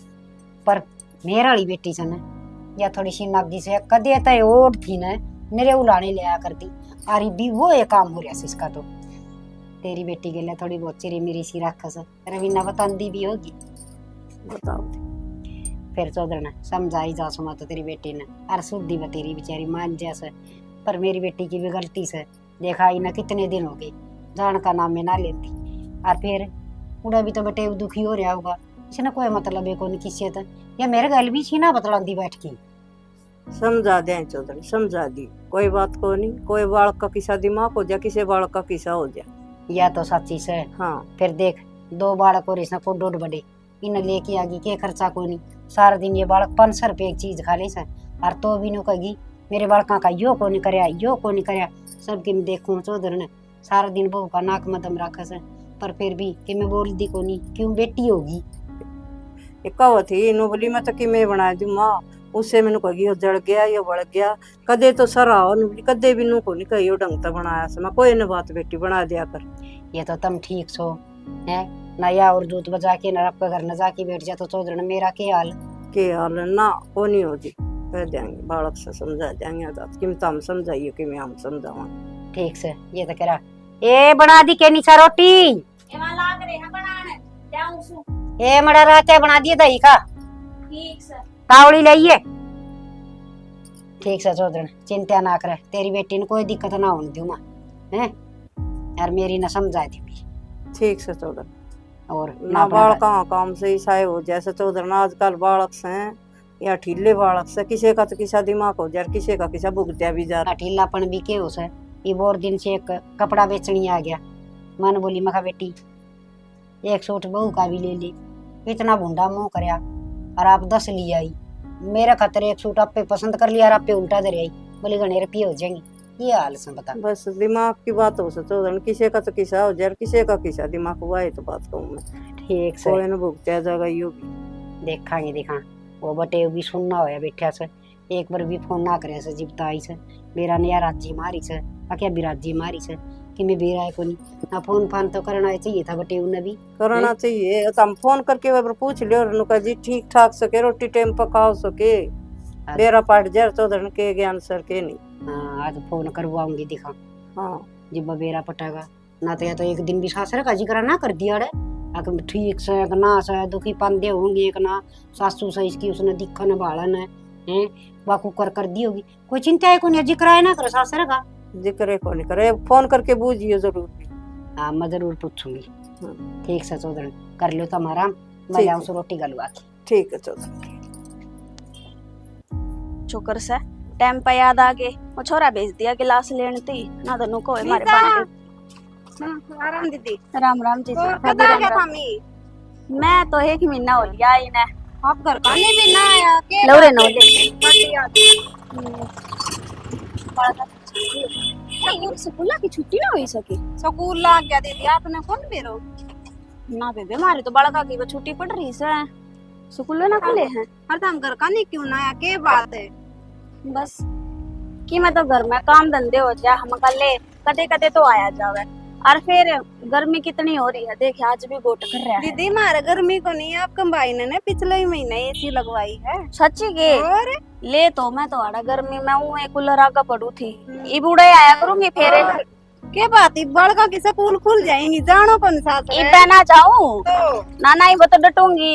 पर मेरा वाली बेटी से न या थोड़ी सी नागी से कदे तय ओढ़ थी न मेरे उलाने लिया करती अरे भी वो ये काम हो रहा इसका तो तेरी बेटी के लिए थोड़ी बहुत चिरी मिरी सी रखस रवीना बतांदी भी होगी। बताओ फिर चौधर ने समझाई जा सुमा तो तेरी बेटी ने अर सुधी बतेरी बेचारी मान जैसे। पर मेरी बेटी की भी गलती से देखा ही ना कितने दिन हो गए जान का नाम में ना लेती। और फिर उड़ा भी तो बेटे दुखी हो रहा होगा, इसने कोई मतलब है कौन किसी तो या मेरे गल भी छीना बतलांदी बैठ की। समझा दे चौधरी, समझा दी, कोई बात को नहीं। कोई बालक का किस्सा दिमाग हो जा, किसी बालक का किस्सा हो जा। या तो सच्ची से हाँ फिर देख 2 बालक और इसने को डोड बड़े इन लेके आगी के खर्चा को नहीं। सारा दिन ये बालक 500 रुपये एक चीज खा ले से और तो भी नो कहेगी मेरे बालका का यो को नहीं करया यो को नहीं करया। सबके मैं देखूं चौधर ने सारा दिन बहू का नाक मदम रखा से पर फिर भी कि मैं बोल दी को नहीं क्यों बेटी होगी। ये कहो थी नो बोली मैं तो कि मैं बना दूं माँ, उससे मैंने कही जड़ गया यो बढ़ गया। कदे तो सरा कदे भी नू को नहीं कही ढंग से बनाया से मैं कोई न बात बेटी बना दिया कर। ये तो तुम ठीक सो है नया और दूध बजा के न आपका घर न जाके बैठ जा तो चौधर ने मेरा के हाल ना को नहीं हो जी कह देंगे बालक से समझा देंगे कि हम समझाइए कि मैं हम समझावा। ठीक से ये तो करा ए बना दी के नीचा रोटी एवा लाग रे है बनाने जाऊं सु ए मड़ा रहते बना दिए दही का ठीक से तावड़ी लाइए। ठीक से चौधर चिंता ना करे तेरी बेटी ने कोई दिक्कत ना होने दूं मैं हैं यार मेरी न समझा दी ठीक से चौधर और ना बालक काम से ही साहे हो जैसे चौधर ना आजकल बालक से या ठीले बालक से किसी का तो किसा दिमाग हो जा किसी का किसा भुगतिया भी जा रहा। ढीलापन भी के हो से ये बहुत दिन से एक कपड़ा बेचनी आ गया मन बोली मखा बेटी एक सूट बहू का भी ले ली इतना भूडा मुंह करया और आप 10 ले आई मेरा खतरे एक सूट आप पे पसंद कर लिया और आप पे उल्टा दे आई बोली घने रुपये हो जाएंगे। ये हाल से बता बस दिमाग की बात हो चौधर किसी का तो किसा हो जा किसी का किसा दिमाग हुआ है तो बात कहूँ मैं ठीक से कोई न भुगतिया जाएगा यो भी देखांगे देखा वो बटे भी सुनना होया बैठा से एक बार भी फोन ना करे से जिब आई से मेरा ने यार राजी मारी से क्या बिराजी मारी से कि मैं बेरा को नहीं ना फोन फान तो करना चाहिए था बटे उन्हें भी करना चाहिए तो हम फोन करके वह पूछ लियो नुका जी ठीक ठाक सके रोटी टाइम पकाओ सके बेरा पाट जा चौधर के ज्ञान सर के नहीं। हाँ आज फोन करवाऊंगी दिखा हाँ जब बेरा पटागा ना तो या तो एक दिन भी सासरे का जिक्र ना कर दिया रे अगर ठीक से एक ना से दुखी पांदे होंगे एक ना सासू से इसकी उसने दिखन बालन है वाकू कर दी होगी कोई चिंता है कोई जिक्र है ना करो सासरे का जिक्र को नहीं करे फोन करके बूझिए जरूर। हाँ मैं जरूर पूछूंगी। ठीक से चौधरी कर लो तुम्हारा मैं जाऊँ सो रोटी गलवा के। ठीक है चौधरी चुकर से टाइम पे याद आ गए वो छोरा भेज दिया गिलास लेने थी ना तो नुको हमारे पास। आराम दीदी राम राम जी कदा क्या था मैं तो एक महीना हो लिया इन्हें आप घर का नहीं भी ना आया के लौरे नौ स्कूल की छुट्टी ना हुई सकी स्कूल ला गया दीदी आपने कौन बेरो ना बेबे हमारे तो बड़का की छुट्टी पड़ रही है स्कूल ना खुले हैं हर हम घर का नहीं क्यों ना आया के बात है बस कि मैं तो घर में काम धंधे हो जाए हम कल कदे कदे तो आया जावे और फिर गर्मी कितनी हो रही है देख आज भी गोट कर रहा है दीदी मारे गर्मी को नहीं आपके भाई ने पिछले ही महीने एसी लगवाई है सच्ची के और ले तो मैं तो आड़ा गर्मी में हूँ एक कूलर आगा पड़ू थी ये बूढ़े आया करूंगी फिर के बात बड़का की स्कूल खुल जाएंगी जानो कौन साथ इतना ना जाऊं तो ना ही बता डटूंगी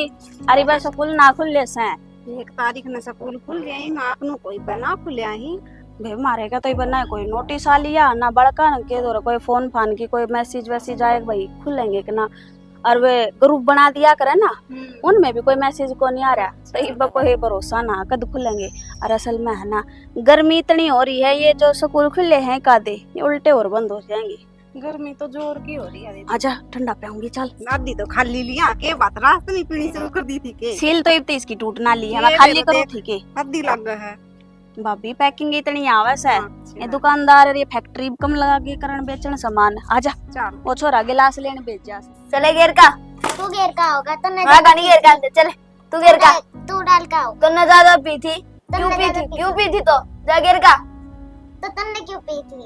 अरे बस स्कूल ना खुले से 1 तारीख ने स्कूल खुल जाएंगे आपनो कोई बना खुलिया ही भे मारे का तो ही बनना है कोई नोटिस आ लिया ना बड़का ना के दो कोई फोन फान की कोई मैसेज वैसेज आए भाई खुलेंगे कि ना और वे ग्रुप बना दिया करे ना उनमें भी कोई मैसेज को नहीं आ रहा सही कोई भरोसा ना कद खुलेंगे और असल में है ना गर्मी इतनी हो रही है ये जो स्कूल खुले हैं कादे ये उल्टे और बंद हो जाएंगे गर्मी तो जोर की हो रही है आजा ठंडा पियाऊंगी चल दादी तो खाली लिया के बात रास्ते में पीनी शुरू कर दी थी के सील तो इतनी इसकी टूट ना ली है मैं खाली करूँ ठीक है हद्दी लग गया है भाभी पैकिंग इतनी आवस है ये दुकानदार ये फैक्ट्री कम लगा के करण बेचन सामान आजा चल वो छोरा गिलास लेने भेज जा चले घेर का तू घेर का होगा तो न हाँ गानी घेर का चले तू घेर का तू डाल का हो तो न ज्यादा पी थी क्यों पी थी तो जा घेर का तो तुमने क्यों पी थी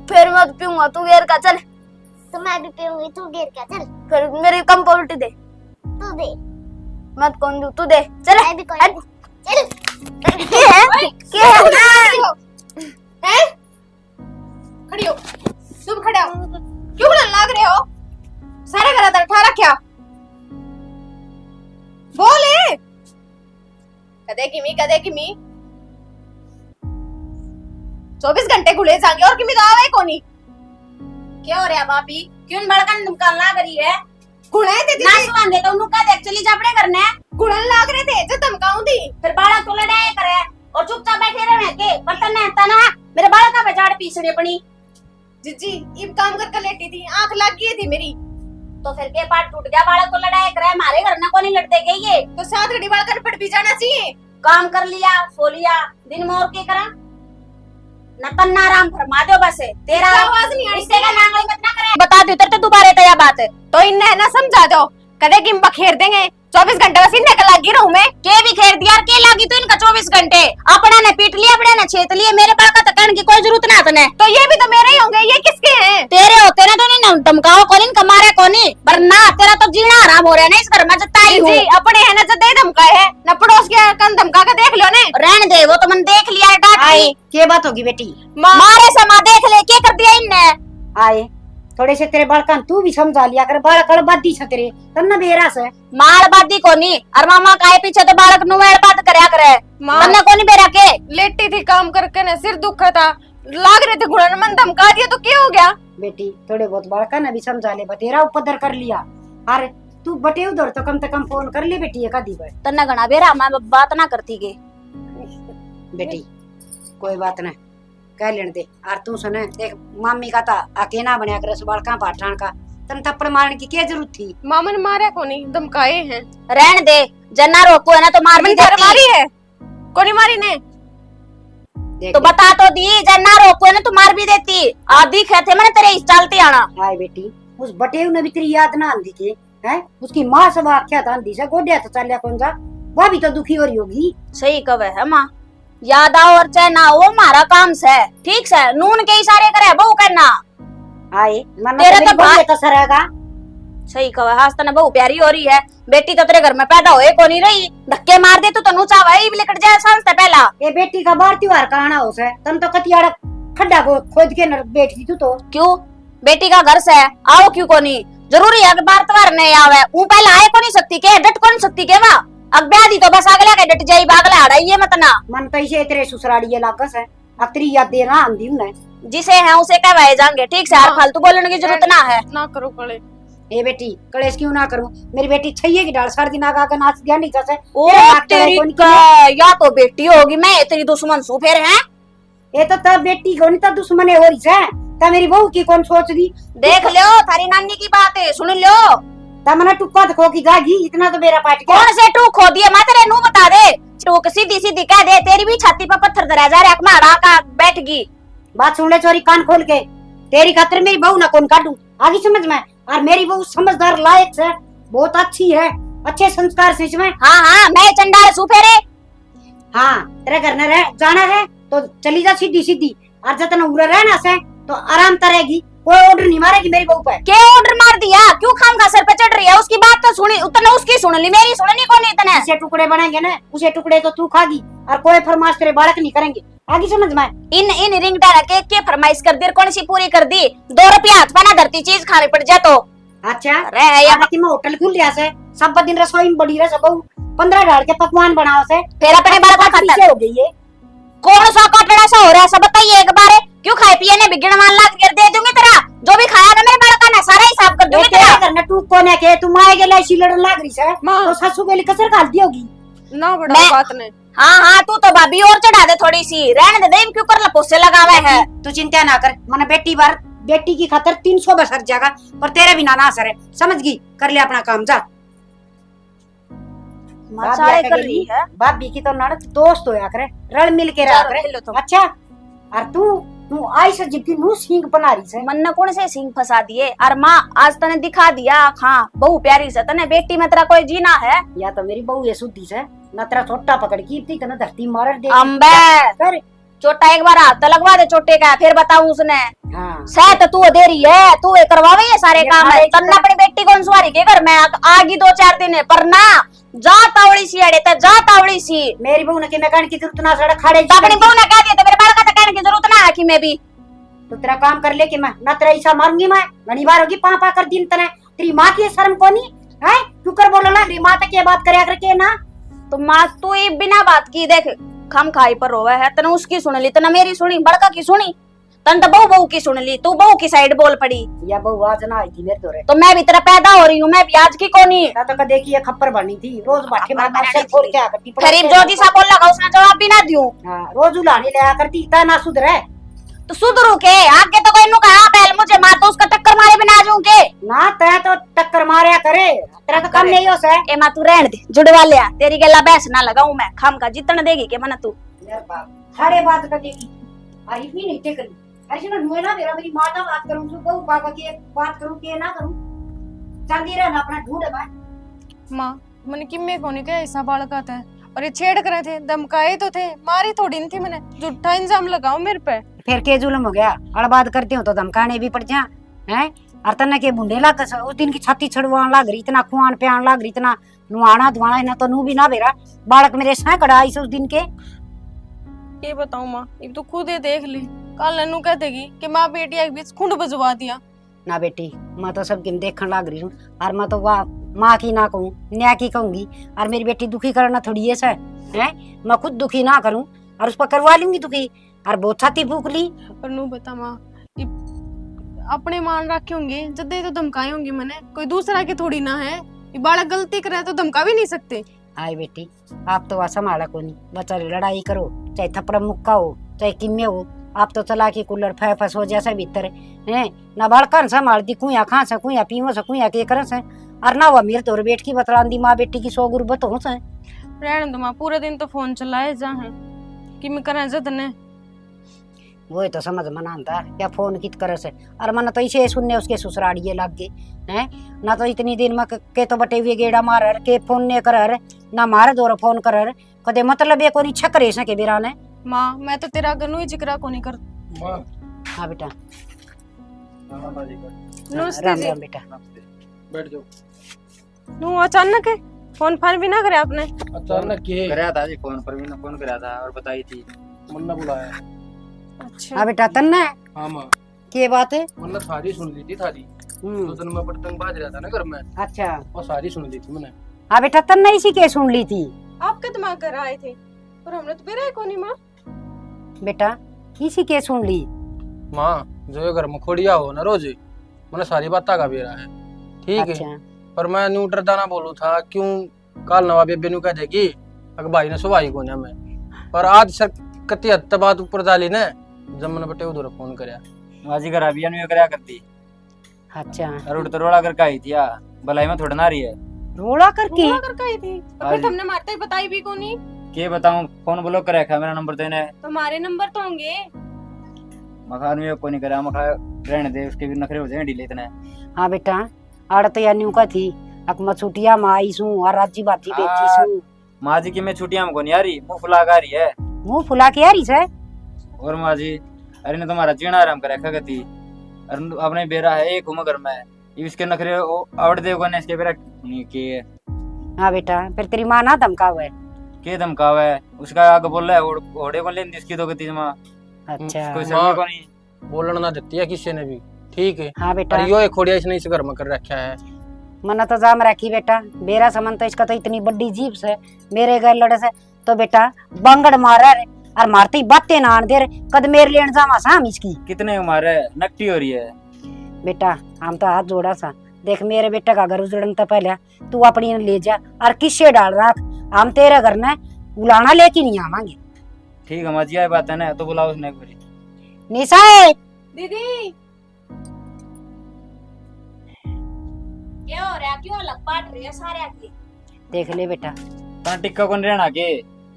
फिर मत पीऊंगा तू घेर का चल तो मैं भी पीऊंगी तू घेर का चल फिर मेरी कम पॉलिटी दे तू दे मत कौन दू तू दे चल मैं भी कोई चल खड़ी हो तुम खड़े हो क्यों बोलने लग रहे हो किमी कदे किमी 24 घंटे खुले जाएंगे और किमी तो आवे कोनी क्या हो रहा भाभी क्यों बड़कन निकालना करी है गुणे थे ना सुन दे तो उन्हें कह दे चली जा अपने करने गुणन लाग रहे थे जो धमकाऊं थी फिर बालक तो लड़ाई करे और चुपचाप बैठे रहे के बर्तन ने तना मेरे बालक का बेचाड़ पीछे पड़ी जीजी इब काम कर लेटी थी आंख लग गई थी मेरी तो फिर के पार्ट टूट गया बालक तो लड़ाई करे हमारे घर में कौन लड़ते गए ये तो 7 घड़ी बाल कर पट भी जाना चाहिए काम कर लिया सो लिया दिन में और क्या करा न तन्ना आराम फरमा दो बस तेरा आवाज नहीं आई इससे का नांगली मत ना करे बता दे उतर तो दोबारा तया बात है तो इन्हें ना समझा दो कदे कि बखेर देंगे 24 घंटे बस इन्हें का लगी रहूं मैं के भी खेर दिया और के लागी तो इनका 24 घंटे अपना ने पीट लिया अपने ने छेत लिए मेरे पास का तकन की कोई जरूरत ना तने तो ये भी तो मेरे ही होंगे ये किसके हैं तेरे होते ना तो नहीं धमकाओ कौन इनका मारे कौन वरना तेरा तो जीना आराम हो रहा है ना इस घर में जताई हूं जी अपने है ना जदे धमकाए है न पड़ोस के कन धमका के देख लो ने रहने दे वो तो मन देख लिया है डांट आए दी के बात होगी बेटी? मारे समा देख ले क्या कर दिया इनने आए थोड़े से तेरे बालकन तू भी समझा लिया कर बालक बादी छ तेरे तन्ना बेरा से मार बादी कोनी और मामा काए पीछे तो बालक नु वेड़ बात करया करे तन्ने कोनी बेरा के लेटी थी काम करके ने सिर दुखा था लाग रहे थे गुणन मन धमका दिया तो क्या हो गया बेटी थोड़े बहुत बालकन ने भी समझा ले बतेरा उपद्र कर लिया। अरे तू बटे उधर तो कम से कम फोन कर ले बेटी एक आधी बार। तन्ने घना बेरा मैं बात ना करती के बेटी कोई बात नहीं कह लेने दे। और तू सुने देख मामी का था अकेला बनया कर बालका पाठान का तन थप्पड़ मारने की क्या जरूरत थी? मामा ने मारा कोनी धमकाए हैं रहने दे जन्ना रोको है ना तो मार भी देती मारी है कोनी मारी ने देख तो बता तो दी जन्ना रोको है ना तो मार भी देती आधी कहते मैंने तेरे इस चलते आना हाय बेटी उस बटेव ने भी तेरी याद ना आंदी के हैं उसकी माँ सब आख्या था आंदी से गोड्या तो चलिया कौन जा वह भी तो दुखी हो रही होगी। सही कवे है माँ याद आओ और चाहे ना वो हमारा काम से ठीक से नून के इशारे करे बहु करना आए मन तेरे तो भाई तो सरेगा। सही कवे हास तने बहु प्यारी हो रही है बेटी तो तेरे घर में पैदा होए को नहीं रही धक्के मार दे तो नूचा वही लिकट जाए सांस से पहला ये बेटी का बार त्योहार का आना हो से तन तो कतियाड़ा खड्डा को खोद के न बैठी तू तो क्यों बेटी का घर से आओ क्यों को नहीं जरूरी है कि बार त्योहार नहीं आवे ऊ पहले आए को नहीं सकती के डट को नहीं सकती के वा अब ब्यादी तो बस अगला के डट जाई बागला आड़ा ये मत ना मन तो इसे तेरे ससुराड़ी ये लागस है अब तेरी याद देना आंदी ने जिसे है उसे कहवाए जाएंगे ठीक से हर फालतू बोलने की जरूरत ना है ना करो कले ए बेटी कलेश क्यों ना करूं मेरी बेटी छैये की डाल सार दिन आगा का नाच दिया नहीं कसे ओ तेरी का या तो बेटी होगी मैं तेरी दुश्मन सू फिर है ये तो तब बेटी को नहीं तो दुश्मन हो रही है ता मेरी बहू की कौन सोच दी देख लो थारी नानी की बात है सुन लो ता मना टुक्का खो की गागी इतना तो मेरा पाट गया कौन से टूक खो दिए मैं तेरे नू बता दे टूक सीधी सीधी कह दे तेरी भी छाती पर पत्थर धरा जा रहा मारा का बैठ गई बात सुन ले छोरी कान खोल के तेरी खातिर मेरी बहू ना कौन काटू आगे समझ में और मेरी बहू समझदार लायक है बहुत अच्छी है अच्छे संस्कार से इसमें हाँ हाँ मैं चंडाल सू फेरे हाँ तेरे घर न रह जाना है तो चली जा सीधी सीधी और जतन उड़ा रहना से तो आराम करेगी कोई ऑर्डर नहीं मारेगी मेरी बहू पे क्या ऑर्डर मार दिया क्यों खाम खा सर पे चढ़ रही है उसकी बात तो सुनी उतने उसकी सुन ली मेरी सुननी कौन इतने उसे टुकड़े बनाएंगे ना उसे टुकड़े तो तू खागी और कोई फरमाइश तेरे बालक नहीं करेंगे आगे समझ में इन रिंग डाला के फरमाइश कर दी कौन सी पूरी कर दी 2 रुपया हाथ में ना धरती चीज खानी पड़ जा तो अच्छा रह या कि मैं होटल खुल लिया से सब दिन रसोई में बड़ी रह सब 15 डाल के पकवान बनाओ से फिर अपने बाल का खाता हो गई है कौन सा कटड़ा सा हो रहा है सब बताइए एक बार क्यों खाए पिए ने बिगड़ मान लाग कर दे दूंगी तेरा जो भी खाया ना मेरे बाल का ना सारा हिसाब कर दूंगी तेरा करना टूक कोने के तुम आए गेले ऐसी लड़न लाग रही है मां तो सासू के लिए कसर खाल दी होगी ना बड़ा बात ने हाँ हाँ तू तो भाभी और चढ़ा दे थोड़ी सी रहने दे क्यों कर लपोसे लगावे है तू चिंता ना कर मन बेटी की खातर 300 बसर जाएगा पर तेरे भी ना असर है समझ गई कर ले अपना काम जा मचाड़े कर रही है भाभी की तो नड़द दोस्त होया करे रल मिल के रहा करे अच्छा और तू आई से जितनी नू सिंग बना रही है मन ने कौन से सिंग फंसा दिए और माँ आज तने दिखा दिया हाँ बहु प्यारी से तने बेटी में तेरा कोई जीना है या तो मेरी बहू ये सुधी से न तेरा छोटा पकड़ की थी तने धरती मार दे अम्बे कर चोटा एक बार हाथ लगवा दे चोटे का फिर बताऊं उसने हाँ शायद तू दे रही है तू करवावे ये सारे काम है तन्ना अपनी बेटी को सुवारी के घर में आगी 2-4 दिन है पर ना जा तावड़ी सी अड़े तो जा तावड़ी सी मेरी बहू ने कि मैं कहने की जरूरत ना सड़क खड़े अपनी बहू ने कह दिया तो मेरे बाल का कहने की जरूरत ना है कि मैं भी तो तेरा काम कर ले कि मैं ना तेरा ऐसा मारूंगी मैं घनी बार होगी पा कर दिन तने तेरी माँ की शर्म कोनी है तू कर बोलो ना तेरी माँ तक ये बात करे करके ना तो माँ तू ये बिना बात की देख खम खाई पर रोवे है, तने उसकी सुन ली, तने मेरी सुनी, बड़का की सुनी, तन तो बहू की सुन ली, तू बहू की साइड बोल पड़ी। या बहू आज ना आई थी मेरे तोरे तो मैं भी तेरा पैदा हो रही हूँ, मैं भी आज की कोनी। तो कदे की ये खप्पर बनी थी, रोज बाटे मार से फोड़ के आ करती। गरीब जो जिसा बोल लगा उसने जवाब भी ना दियो। हां रोज उलाने ले आ करती, ता ना सुधरे तो सुधरू के आगे तो कोई नु कहा पहल मुझे मार तो उसका टक्कर मारे बिना आ जाऊं के ना। तै तो टक्कर मारया करे, तेरा तो कम नहीं हो से। ए मां तू रहन दे, जुड़वा लिया, तेरी गल्ला बहस ना लगाऊं मैं, खम का जितन देगी के मन तू। यार बाप सारे बात करेगी, अरे भी नहीं टेकनी। ऐसे ना मुए ना मेरा मेरी मां का बात करूं, तू बहू पापा की बात करूं के ना करूं, चांदी रहना अपना ढूंढ है माँ मैंने किम्मे को नहीं कहा ऐसा बालका था, और ये छेड़ करे थे, धमकाए तो थे, मारी थोड़ी नहीं थी, मैंने झूठा इंजाम लगाओ मेरे पे। फिर के जुल्म हो गया, अड़बाद करती हूँ तो धमकाने भी पड़ जा हैं। और तन्ने के बुंडे लाग उस दिन की छाती छड़वान लाग रही, इतना खुआन प्यान लाग रही, इतना नुआना धुआना, इना तो नू भी ना बेरा बालक मेरे सैकड़ा आई उस दिन के। ये बताऊं माँ, ये तो खुद ही देख ली, कल नन्नू कह देगी कि माँ बेटी के बीच खुंड बजवा दिया। ना बेटी मैं तो सबकी देखने लाग रही हूँ, और मैं तो वाह माँ की ना कहूँ न्याय की कहूंगी, और मेरी बेटी दुखी करना थोड़ी ऐसा है, मैं खुद दुखी ना करूँ और उस पर करवा लूंगी दुखी, और बहुत छाती फूक ली। पर नू बता माँ, ये अपने मान रखे होंगे जदे तो धमकाए होंगे, मैंने कोई दूसरा के थोड़ी ना है, ये बालक गलती करे तो धमका भी नहीं सकते। आए बेटी आप तो वह संभाला को नहीं, बच्चा लड़ाई करो चाहे थप्पड़ मुक्का हो चाहे किम्मे हो, आप तो चला के कूलर फैफस हो जैसे भीतर है ना, बालकन संभालती कुया खा से कुया पीवो से कुया के कर से, और ना वो मेरे तोर बेट की बतलांदी माँ बेटी की सौ गुरबत हो से। रहने दो माँ, पूरे दिन तो फोन चलाए जा है कि मैं करें जद ने। वो तो समझ मना था क्या फोन कित करे से, और मन तो इसे सुनने उसके ससुराड़िए लग गए हैं ना, तो इतनी दिन में के तो बटे हुए गेड़ा मार के फोन ने कर ना मारे दो फोन कर कदे मतलब ये कोनी छकरे से के बेरा ने। माँ मैं तो तेरा गनु ही जिक्र को नहीं कर। हाँ बेटा नमस्ते राम जी। राम बेटा बैठ जाओ। नू अचानक है फोन फान भी ना करे आपने? अचानक के कराया था जी फोन पर भी, फोन कराया था और बताई थी। मन्ना बुलाया। अच्छा हाँ बेटा तन्ना हाँ माँ, के बात है। मन्ना सारी सुन ली थी थारी, तो दिन मैं पतंग बाज रहा था ना घर में, अच्छा और सारी सुन ली थी मैंने। हाँ बेटा तन्ना इसी के सुन ली थी। आपके दिमाग कर आए थे पर हमने तो बेरा को नहीं। माँ बेटा इसी के सुन ली। माँ जो ये घर में खोड़िया हो ना रोज, मैंने सारी बात का बेरा है ठीक है, अच्छा पर मैं न्यू डरदा ना बोलू था क्यों काल नवा बेबे न्यू कह देगी अगर भाई ने सुभाई को मैं, पर आज सर कति हद तक बात ऊपर डाली ने, जब मैंने बटे उधर फोन करया माजी घर अभियान में कराया करती अच्छा और उड़ तो रोड़ा करके आई थी, भलाई में थोड़ा ना रही है रोड़ा करके रोला करके आई थी तो फिर तुमने मारते ही बताई भी को नहीं। के बताऊं फोन ब्लॉक कर रखा मेरा नंबर देने, तुम्हारे नंबर तो होंगे। मखान में को नहीं करा, मखा रहने दे उसके भी नखरे हो जाए ढीले इतने। हाँ बेटा आड़ तो या न्यू का थी अकमा छुटिया में आई सू और राजी बाती बेची सू। माँ जी की मैं छुट्टियां में को नहीं आ रही, मुंह फुला आ रही है। मुंह फुला के आ रही से और माँ जी अरे ने तुम्हारा जीना आराम कर रखा गति, अरे अपने बेरा है एक उम्र घर में, इसके नखरे आवड़ दे को ने इसके बेरा नहीं किए। हाँ बेटा फिर तेरी माँ ना धमकावे के धमकावा है उसका आगे बोल रहा है घोड़े को लेन इसकी तो गति माँ अच्छा कोई समझ को नहीं बोलना ना देती है किसी ने भी ठीक है। हाँ बेटा अरे यो एक खोड़िया इसने इस घर में कर रखा है। मना तो जाम रखी बेटा, मेरा समन तो इसका तो इतनी बड़ी जीप से मेरे घर लड़े से तो बेटा बंगड़ मारा रे और मारते ही बातें ना आन दे रे, कद मेरे लेन जामा सा हम इसकी। कितने उम्र है नकटी हो रही है बेटा हम तो हाथ जोड़ा सा, देख मेरे बेटा का घर उजड़न तो पहले तू अपनी न ले जा और किससे डाल रख, हम तेरे घर ने बुलाना लेके नहीं आवांगे। ठीक है माँ जी आई बात है ना, तो बुलाओ उसने एक बारी। निशा दीदी क्या हो रहा है, क्यों अलग बांट रही है सारे आके? देख ले बेटा तना टिक्का कौन रहना के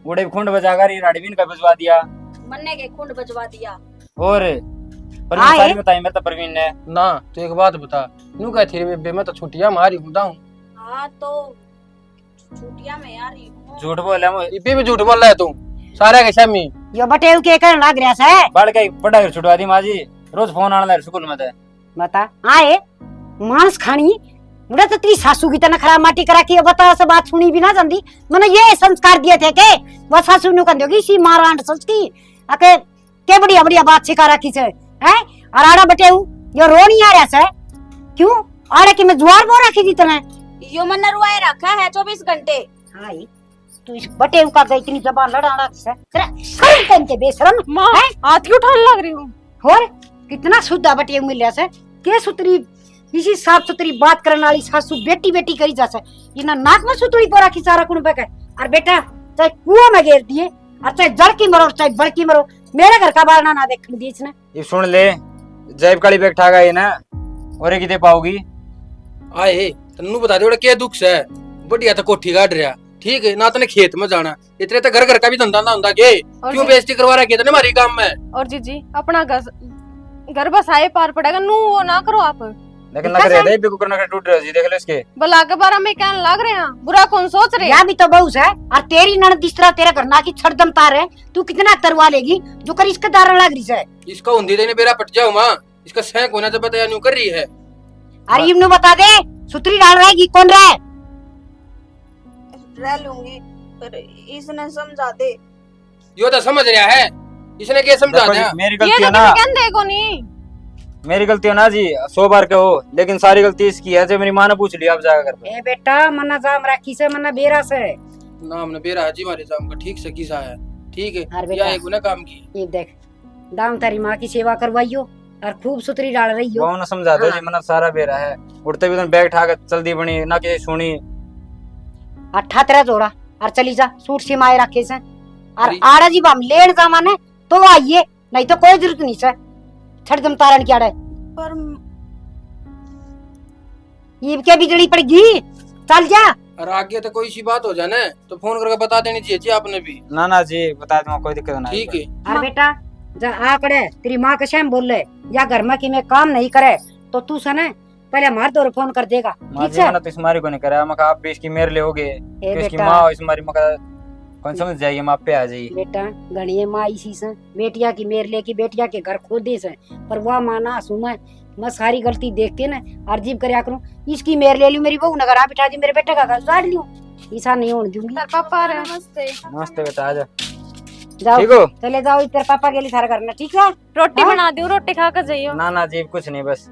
उड़े खुंड बजाकर राडीबिन का बजवा दिया, मन्ने के खुंड बजवा दिया। और परवीन हाँ, सारी बताई मैं तो परवीन ने ना तो एक बात बता, न्यू कहती रे बेबे मैं तो छुट्टियां मारी हूं हूँ। हाँ तो छुट्टियां में यार झूठ बोला मैं इपे भी झूठ बोल रहा है तू सारे के सामी। यो बटेव के कर लाग रहा से बढ़ गई पढ़ाई छुटवा दी माँ जी, रोज फोन आना स्कूल में थे। बता आए मांस खानी बुढ़ा तो तेरी सासू की तना खराब माटी करा के बता से बात सुनी भी ना जानती, मैंने ये संस्कार दिए थे के वो सासू नु कंदोगी इसी मारांड सोच की अके के बढ़िया बढ़िया बात सिखा रखी से हैं। और आड़ा बटेऊ यो रो नहीं आ रहा से क्यों आड़े की मैं जुआर बो रखी थी तने यो मन्ना रुआए रखा है 24 घंटे। हाय तू इस बटे का गई इतनी जबान लड़ाना से तेरा शर्म कन के बेशरम माँ हाथ क्यों उठाने लग रही हूँ? और कितना शुद्धा बटे मिलिया से के सुतरी इसी साफ सुथरी बात करने वाली सासू बेटी बेटी करी जा से इना नाक में सुतरी पर राखी सारा कुण पे और बेटा चाहे कुआं में गिर दिए और चाहे जड़ की मरो चाहे बड़ की मरो मेरे घर का बारना ना देखने दी इसने। ये सुन ले जैब काली बैग ठा गई ना और किते पाओगी आए तन्नू बता दे क्या दुख से बढ़िया तो कोठी काट रहा ठीक है ना तने खेत में जाना इतने तो घर का भी धंधा ना होता के क्यों बेइज्जती करवा रहा है हमारी काम में। और जीजी अपना घर बसाए पार पड़ेगा नू वो ना करो आप। लेकिन लग रहा है बेकू करना का टूट रहा जी देख ले इसके भला के बारे में कहने लग रहे हैं बुरा कौन सोच रहे हैं? या भी तो बहु है और तेरी ननद इस तरह तेरे घर ना की छड़दम तार है तू कितना तरवा लेगी जो कर इसके दार लग रही है। इसका हुंदी देने बेरा पट जाओ मां इसका सैंक होना तो बताया न्यू कर रही है। अरे इन्हें बता दे सुतरी डाल रहेगी कौन रहा है? रह लूंगी पर इसने समझा दे। यो तो समझ रहा है इसने क्या समझा देखो दिया। जी, मेरी ये गलती तो है ना किसी कहने को नहीं। मेरी गलती है ना जी 100 बार के हो लेकिन सारी गलती इसकी है जो मेरी माँ ने पूछ लिया आप जाकर घर पे। ए बेटा मना जाम राखी से मना बेरा से नाम ने बेरा हाजी मारे जाम का ठीक से किसा है ठीक अरे है बेटा। या एक गुना काम की ये देख दाम तारी माँ की सेवा करवाइयो और खूब सुतरी डाल रही हो। वो ने समझा दो जी मना सारा बेरा है उठते भी बैग ठा के चल दी बनी ना कि सुनी अट्ठा तेरा जोड़ा और चली जा सूट सिमाए रखे से और अरे। आड़ा जी बम लेन जामाने तो आइए नहीं तो कोई जरूरत नहीं से छड़दम तारन क्या है पर ईब के बिजली पड़गी चल जा। और आगे तो कोई सी बात हो जाए तो फोन करके बता देनी चाहिए जी आपने भी ना जी बता दूंगा कोई दिक्कत नहीं ठीक है। और बेटा जा आकड़े तेरी माँ के शैम बोल ले या घर में कि मैं काम नहीं करे तो तू सने पहले हमारे दौर फोन कर देगा माँ ठीक जी है? मैंने तो इसमारी को नहीं करा मैं आप भी इसकी मेरे ले होगे ए तो इसकी बेटा माँ इसमारी मका कौन समझ जाएगी माँ पे आ जाएगी। बेटा गणिये माँ इसी से बेटिया की मेर लेके बेटिया के घर खोदे से पर वह माना सुना मैं सारी गलती देख के ना अर्जीब करया करूं इसकी मेर ले लूं मेरी बहू नगर आ बिठा दी मेरे बेटे का घर काट लूं ऐसा नहीं होने दूंगी। तेरे पापा आ रहे हैं। नमस्ते। नमस्ते बेटा आ जा जाओ ठीक हो चले जाओ तेरे पापा के लिए सारा करना ठीक है। रोटी हाँ? बना दी रोटी खा कर जाइयो। ना जी कुछ नहीं बस